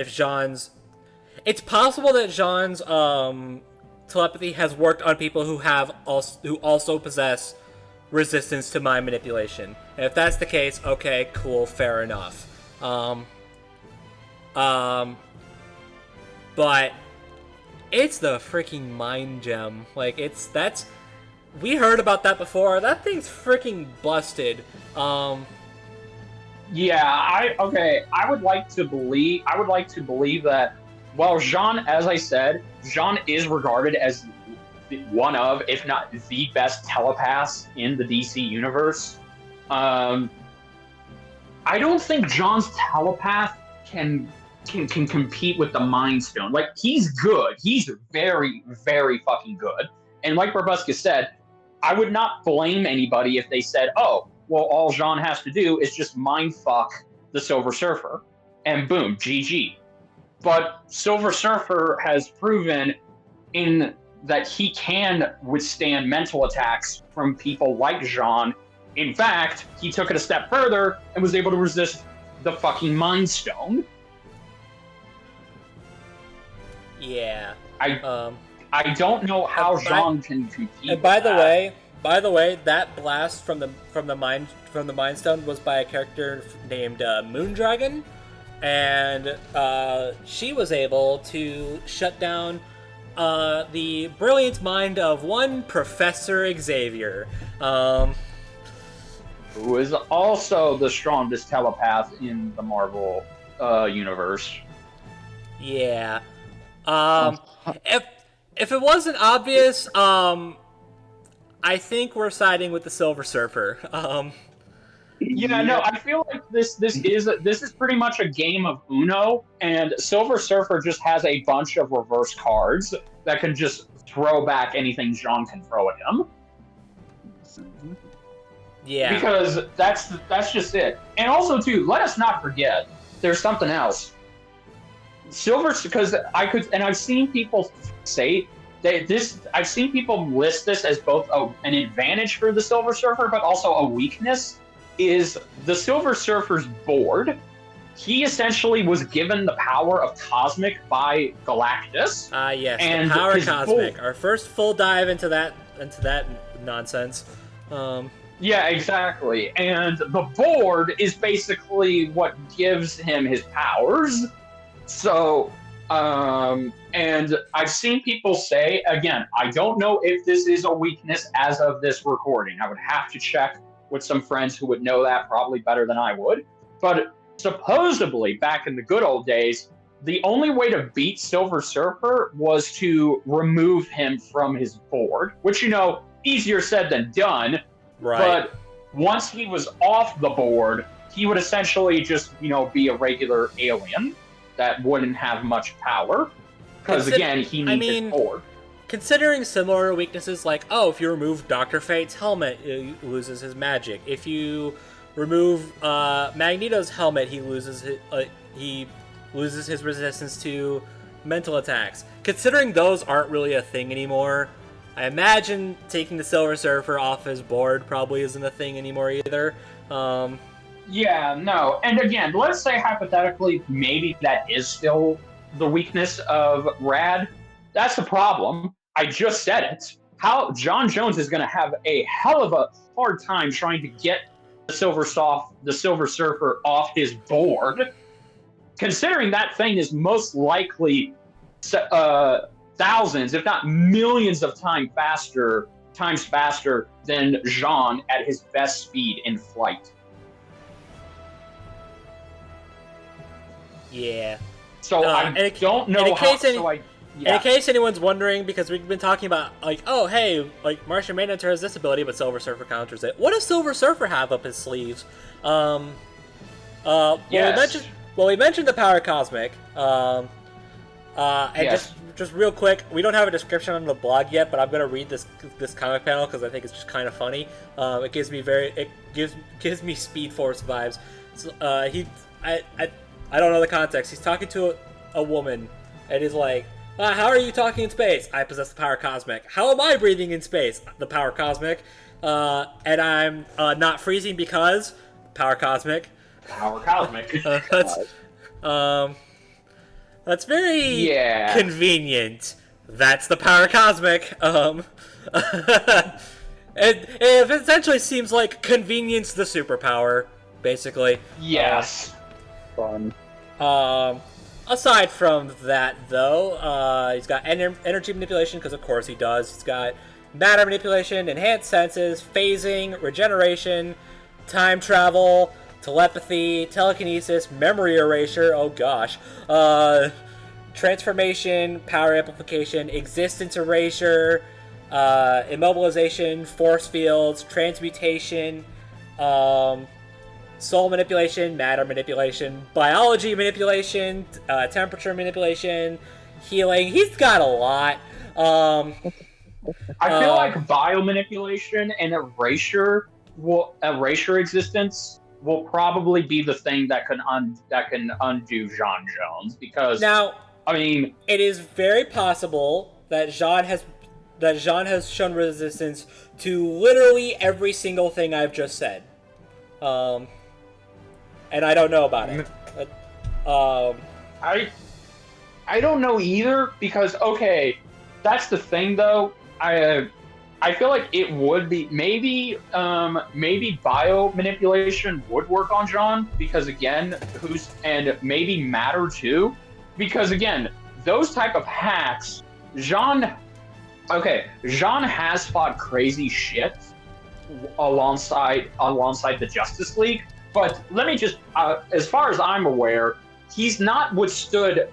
Jean's... It's possible that Jean's telepathy has worked on people who also possess resistance to mind manipulation. And if that's the case, okay, cool, fair enough. But it's the freaking mind gem. We heard about that before. That thing's freaking busted. I would like to believe that, well, Jean, as I said, Jean is regarded as one of, if not the best telepaths in the DC universe. I don't think Jean's telepath can compete with the Mind Stone. He's good. He's very, very fucking good. And like Brobuscus said, I would not blame anybody if they said, oh, well, all Jean has to do is just mind fuck the Silver Surfer. And boom, GG. but Silver Surfer has proven in that he can withstand mental attacks from people like Jean. In fact, he took it a step further and was able to resist the fucking Mind Stone. Yeah. I don't know how Jean can compete. And by the way, that blast from the Mind Stone was by a character named Moondragon, and she was able to shut down the brilliant mind of one Professor Xavier, who is also the strongest telepath in the Marvel universe. Yeah. If it wasn't obvious, I think we're siding with the Silver Surfer. Yeah, no, I feel like this is pretty much a game of Uno, and Silver Surfer just has a bunch of reverse cards that can just throw back anything Jean can throw at him. Yeah. Because that's just it. And also, too, let us not forget, there's something else. Because I've seen people say I've seen people list this as both an advantage for the Silver Surfer, but also a weakness. Is the Silver Surfer's board? He essentially was given the power of Cosmic by Galactus. Yes, and the power Cosmic. Our first full dive into that nonsense. Yeah, exactly. And the board is basically what gives him his powers. So, and I've seen people say, again, I don't know if this is a weakness as of this recording. I would have to check with some friends who would know that probably better than I would. But supposedly, back in the good old days, the only way to beat Silver Surfer was to remove him from his board, which, easier said than done. Right. But once he was off the board, he would essentially just, be a regular alien that wouldn't have much power. Because, again, he needs his board. Considering similar weaknesses like, if you remove Dr. Fate's helmet, he loses his magic. If you remove Magneto's helmet, he loses his resistance to mental attacks. Considering those aren't really a thing anymore, I imagine taking the Silver Surfer off his board probably isn't a thing anymore either. Yeah, no. And again, let's say hypothetically, maybe that is still the weakness of Rad. That's the problem. I just said it. How John Jones is going to have a hell of a hard time trying to get the Silver Surfer off his board, considering that thing is most likely thousands, if not millions of times faster than Jean at his best speed in flight. Yeah. So I don't know how. Yeah. In case anyone's wondering, because we've been talking about, Martian Manhunter has this ability, but Silver Surfer counters it. What does Silver Surfer have up his sleeves? Yes. We mentioned the power Cosmic. And yes. just real quick, we don't have a description on the blog yet, but I'm gonna read this comic panel because I think it's just kind of funny. It gives me Speed Force vibes. So, I don't know the context. He's talking to a woman, and he's like, how are you talking in space? I possess the power Cosmic. How am I breathing in space? The power Cosmic. And I'm not freezing because power Cosmic. Power Cosmic. That's very convenient. That's the power Cosmic. It essentially seems like convenience the superpower, basically. Yes. Fun. Aside from that, though, he's got energy manipulation, because of course he does. He's got matter manipulation, enhanced senses, phasing, regeneration, time travel, telepathy, telekinesis, memory erasure, oh gosh, transformation, power amplification, existence erasure, immobilization, force fields, transmutation, soul manipulation, matter manipulation, biology manipulation, temperature manipulation, healing. He's got a lot. I feel like biomanipulation and erasure existence will probably be the thing that can undo John Jones, because Now, I mean, it is very possible that Jean has shown resistance to literally every single thing I've just said. And I don't know about it. I don't know either, because okay, that's the thing though. I feel like it would be maybe bio manipulation would work on Jean, because again, and maybe matter too, because again, those type of hacks, Jean has fought crazy shit alongside the Justice League, but let me just as far as I'm aware, he's not withstood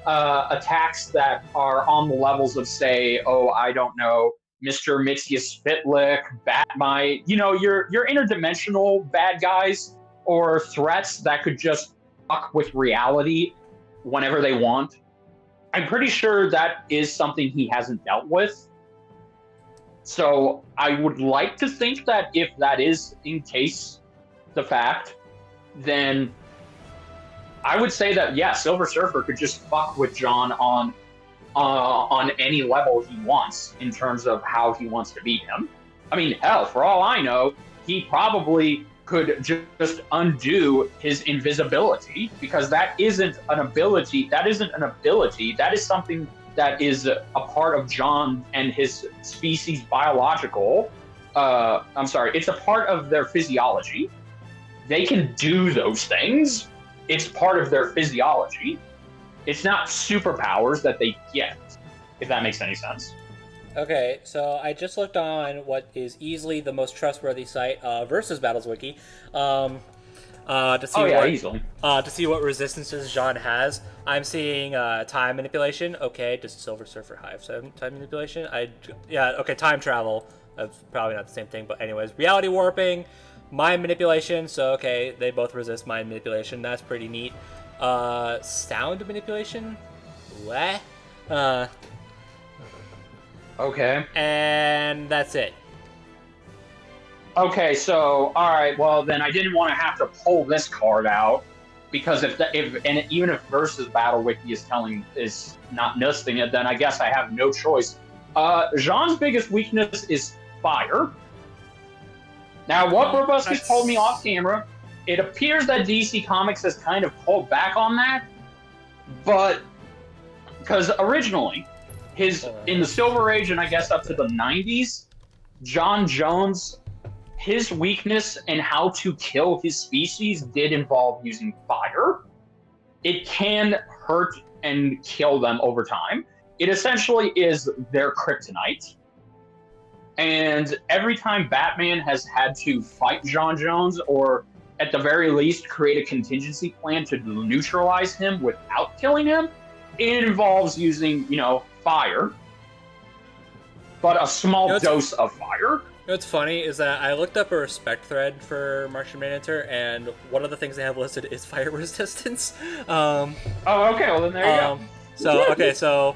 attacks that are on the levels of, say, I don't know, Mr. Mixius Spitlick, Batmite, your interdimensional bad guys or threats that could just fuck with reality whenever they want. I'm pretty sure that is something he hasn't dealt with. So I would like to think that if that is in case the fact, then I would say that, yeah, Silver Surfer could just fuck with John on any level he wants in terms of how he wants to beat him. I mean, hell, for all I know, he probably could just undo his invisibility, because that isn't an ability. That is something that is a part of John and his species' biological. It's a part of their physiology. They can do those things. It's part of their physiology. It's not superpowers that they get, if that makes any sense. Okay, so I just looked on what is easily the most trustworthy site, Versus Battles Wiki, to see what resistances Jean has. I'm seeing time manipulation. Okay, does Silver Surfer have time manipulation? Time travel. That's probably not the same thing, but anyways, reality warping, mind manipulation. So okay, they both resist mind manipulation. That's pretty neat. Sound manipulation? What? Okay. And that's it. Okay, so all right. Well, then I didn't want to have to pull this card out, because even if Versus Battle Wiki is not listing it, then I guess I have no choice. Jean's biggest weakness is fire. Now, what Brobuscus told me off camera, it appears that DC Comics has kind of pulled back on that, but because originally, in the Silver Age and I guess up to the 90s, John Jones, his weakness and how to kill his species did involve using fire. It can hurt and kill them over time. It essentially is their kryptonite. And every time Batman has had to fight John Jones, or at the very least create a contingency plan to neutralize him without killing him, it involves using, fire. But a small dose of fire. What's funny is that I looked up a respect thread for Martian Manhunter, and one of the things they have listed is fire resistance. Okay, well then there you go. So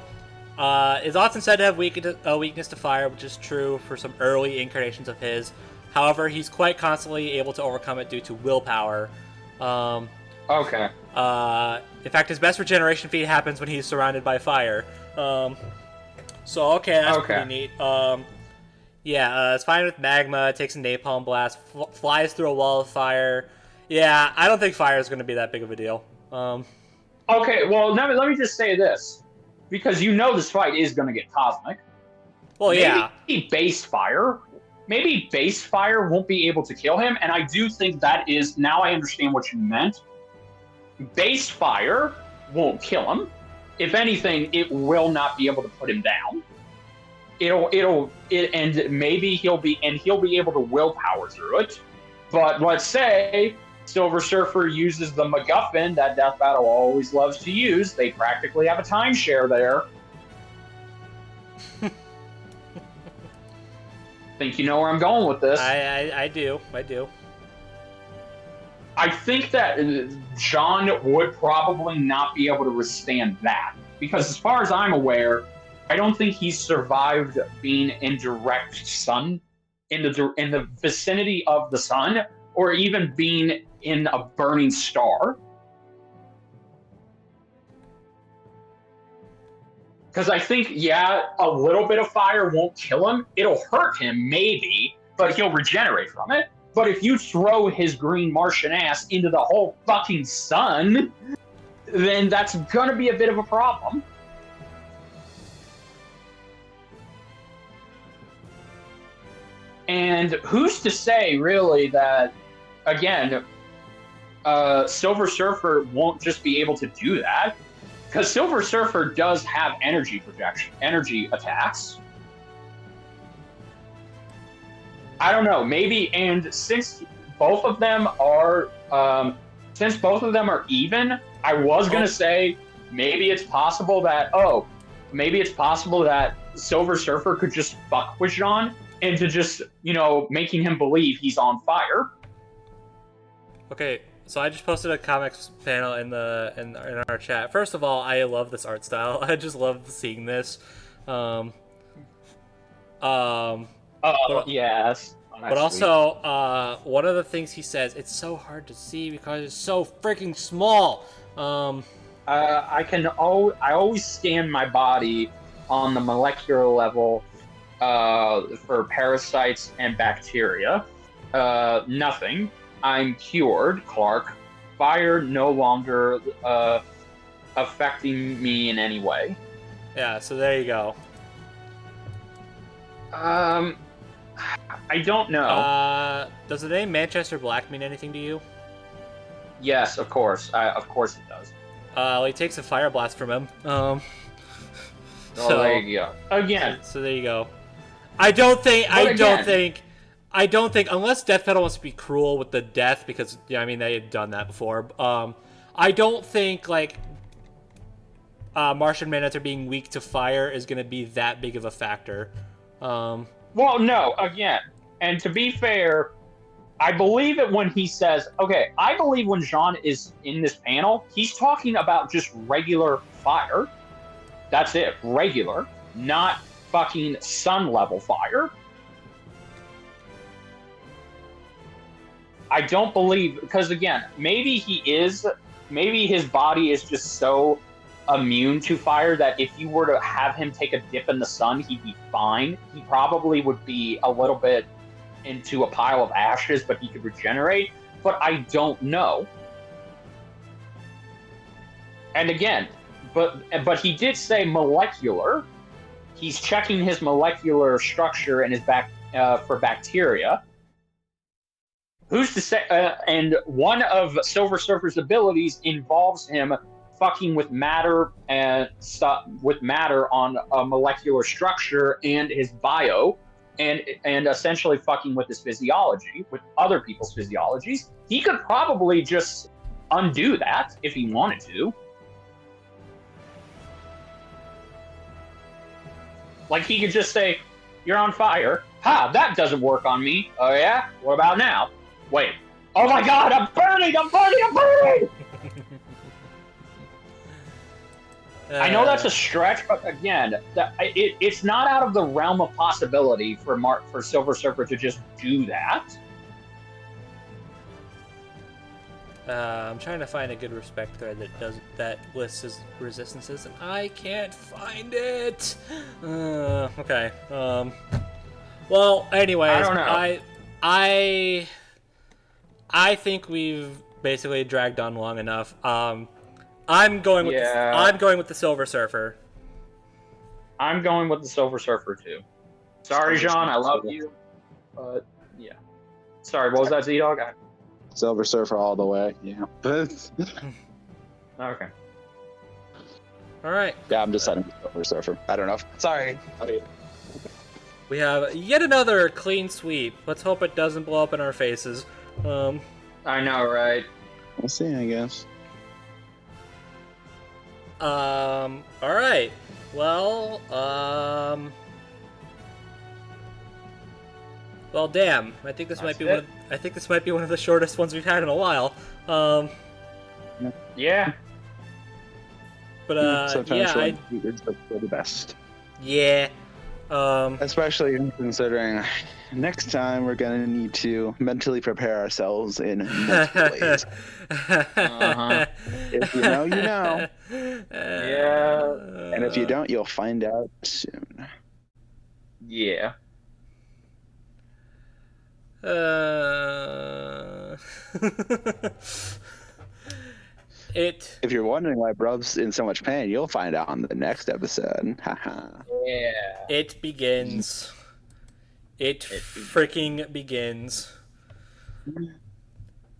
is often said to have a weakness to fire, which is true for some early incarnations of his. However, he's quite constantly able to overcome it due to willpower. Okay. In fact, his best regeneration feat happens when he's surrounded by fire. That's pretty neat. It's fine with magma, takes a napalm blast, flies through a wall of fire. Yeah, I don't think fire is going to be that big of a deal. Okay, well, let me just say this, because this fight is going to get cosmic. Well, Maybe base fire won't be able to kill him, and I do think that is, now I understand what you meant. Base fire won't kill him. If anything, it will not be able to put him down. And maybe he'll be able to willpower through it. But let's say Silver Surfer uses the MacGuffin that Death Battle always loves to use. They practically have a timeshare there. Think you know where I'm going with this? I do. I think that John would probably not be able to withstand that, because as far as I'm aware, I don't think he's survived being in direct sun, in the vicinity of the sun, or even being in a burning star. Because I think, a little bit of fire won't kill him. It'll hurt him, maybe, but he'll regenerate from it. But if you throw his green Martian ass into the whole fucking sun, then that's gonna be a bit of a problem. And who's to say, really, that, again, Silver Surfer won't just be able to do that? Because Silver Surfer does have energy attacks. I don't know, maybe, and since both of them are even, I was gonna say maybe it's possible that Silver Surfer could just fuck with Jean into just, making him believe he's on fire. Okay, so I just posted a comics panel in our chat. First of all, I love this art style. I just love seeing this. Yes. But also, one of the things he says, it's so hard to see because it's so freaking small. I always scan my body on the molecular level for parasites and bacteria. Nothing. I'm cured, Clark. Fire no longer affecting me in any way. Yeah, so there you go. I don't know. Does the name Manchester Black mean anything to you? Yes, of course. Of course it does. Well, he takes a fire blast from him. So there you go. Again. So there you go. I don't think, unless Death Metal wants to be cruel with the death, because, they had done that before. I don't think, Martian Manhunter being weak to fire is going to be that big of a factor. Well, no, again, and to be fair, I believe it when he says, I believe when Jean is in this panel, he's talking about just regular fire. That's it, regular, not fucking sun level fire. I don't believe, because again, maybe his body is just so immune to fire that if you were to have him take a dip in the sun, he'd be fine. He probably would be a little bit into a pile of ashes, but he could regenerate. But I don't know. And again, but he did say molecular. He's checking his molecular structure and his for bacteria. Who's to say? And one of Silver Surfer's abilities involves him fucking with matter and stuff with matter on a molecular structure and his bio, and essentially fucking with his physiology, with other people's physiologies. He could probably just undo that if he wanted to. Like, he could just say, "You're on fire." Ha! That doesn't work on me. Oh yeah? What about now? Wait. Oh my God! I'm burning! I'm burning! I'm burning! I know that's a stretch, but again, it's not out of the realm of possibility for Silver Surfer to just do that. I'm trying to find a good respect thread that lists his resistances, and I can't find it. Okay. Well, anyways, I don't know. I think we've basically dragged on long enough. I'm going with the Silver Surfer. I'm going with the Silver Surfer too. Sorry, Jean, I love you, but yeah. Sorry, what was that, ZDogg? Silver Surfer all the way. Yeah. Okay. All right. Yeah, I'm deciding Silver Surfer. I don't know. Sorry. We have yet another clean sweep. Let's hope it doesn't blow up in our faces. I know, right? We'll see, I guess. All right. Well, well, damn. I think this might be one of the shortest ones we've had in a while. Yeah. But Sometimes yeah, but for the best. yeah. Especially considering next time we're going to need to mentally prepare ourselves in multiple ways. If you know, you know. Yeah. And if you don't, you'll find out soon. Yeah. If you're wondering why Brub's in so much pain, you'll find out on the next episode. Haha. Yeah. It begins. It freaking begins.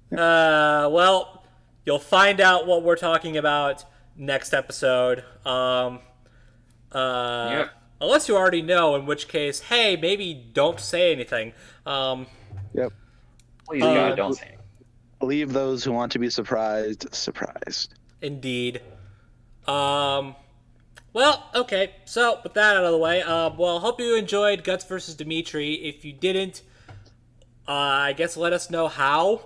Well, you'll find out what we're talking about next episode. Yep. Unless you already know, in which case, hey, maybe don't say anything. Yep. Please, God, don't say it. Leave those who want to be surprised, surprised. Indeed. Well, okay. So, with that out of the way, well, hope you enjoyed Guts versus Dimitri. If you didn't, I guess let us know how.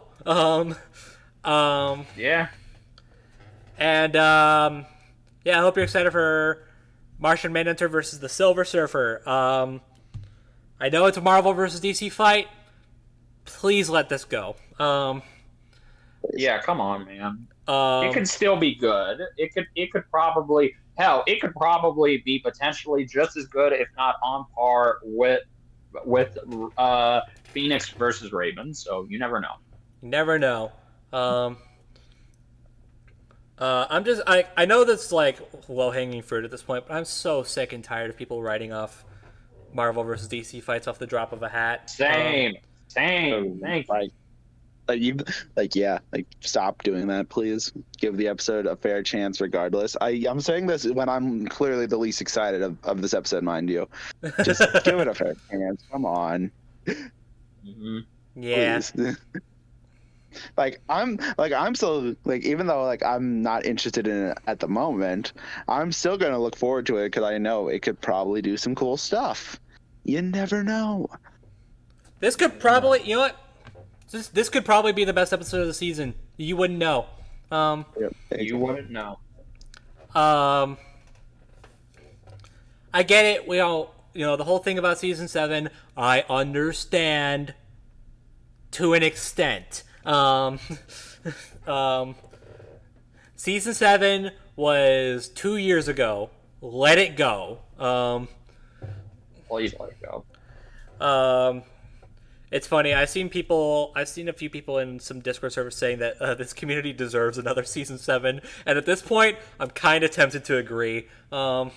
Yeah. And, yeah, I hope you're excited for Martian Manhunter versus the Silver Surfer. I know it's a Marvel versus DC fight. Please let this go. Yeah, come on, man. It could still be good. It could probably be potentially just as good, if not on par with Phoenix versus Raven. So you never know. You never know. I know that's like low-hanging fruit at this point, but I'm so sick and tired of people writing off Marvel versus DC fights off the drop of a hat. Same. Thank you. Stop doing that, please. Give the episode a fair chance regardless. I'm saying this when I'm clearly the least excited of this episode, mind you. Just give it a fair chance. Come on. Mm-hmm. Yeah. Please. I'm still even though I'm not interested in it at the moment, I'm still gonna look forward to it because I know it could probably do some cool stuff. You never know. This could probably, you know what? This could probably be the best episode of the season. You wouldn't know. You wouldn't know. I get it. We all, the whole thing about season 7. I understand to an extent. Season 7 was 2 years ago. Let it go. Please let it go. It's funny. I've seen a few people in some Discord servers saying that this community deserves another season 7, and at this point, I'm kind of tempted to agree. Because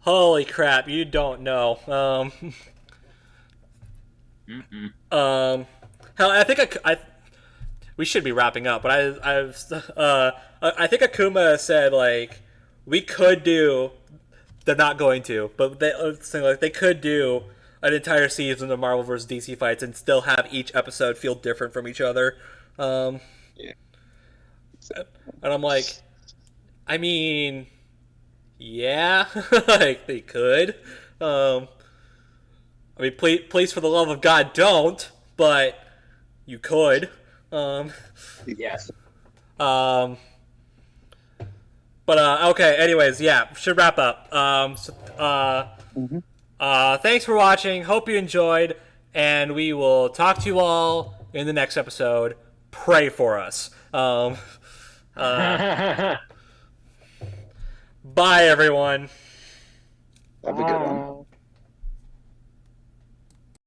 holy crap, you don't know. Hell, I think we should be wrapping up, but I think Akuma said we could do. They're not going to, but they could do an entire season of Marvel vs. DC fights and still have each episode feel different from each other. Yeah. And I'm like, I mean, yeah, they could. I mean, please, for the love of God, don't. But you could. Yes. But okay. Anyways, yeah, should wrap up. Thanks for watching. Hope you enjoyed, and we will talk to you all in the next episode. Pray for us. Bye, everyone. Have a good one.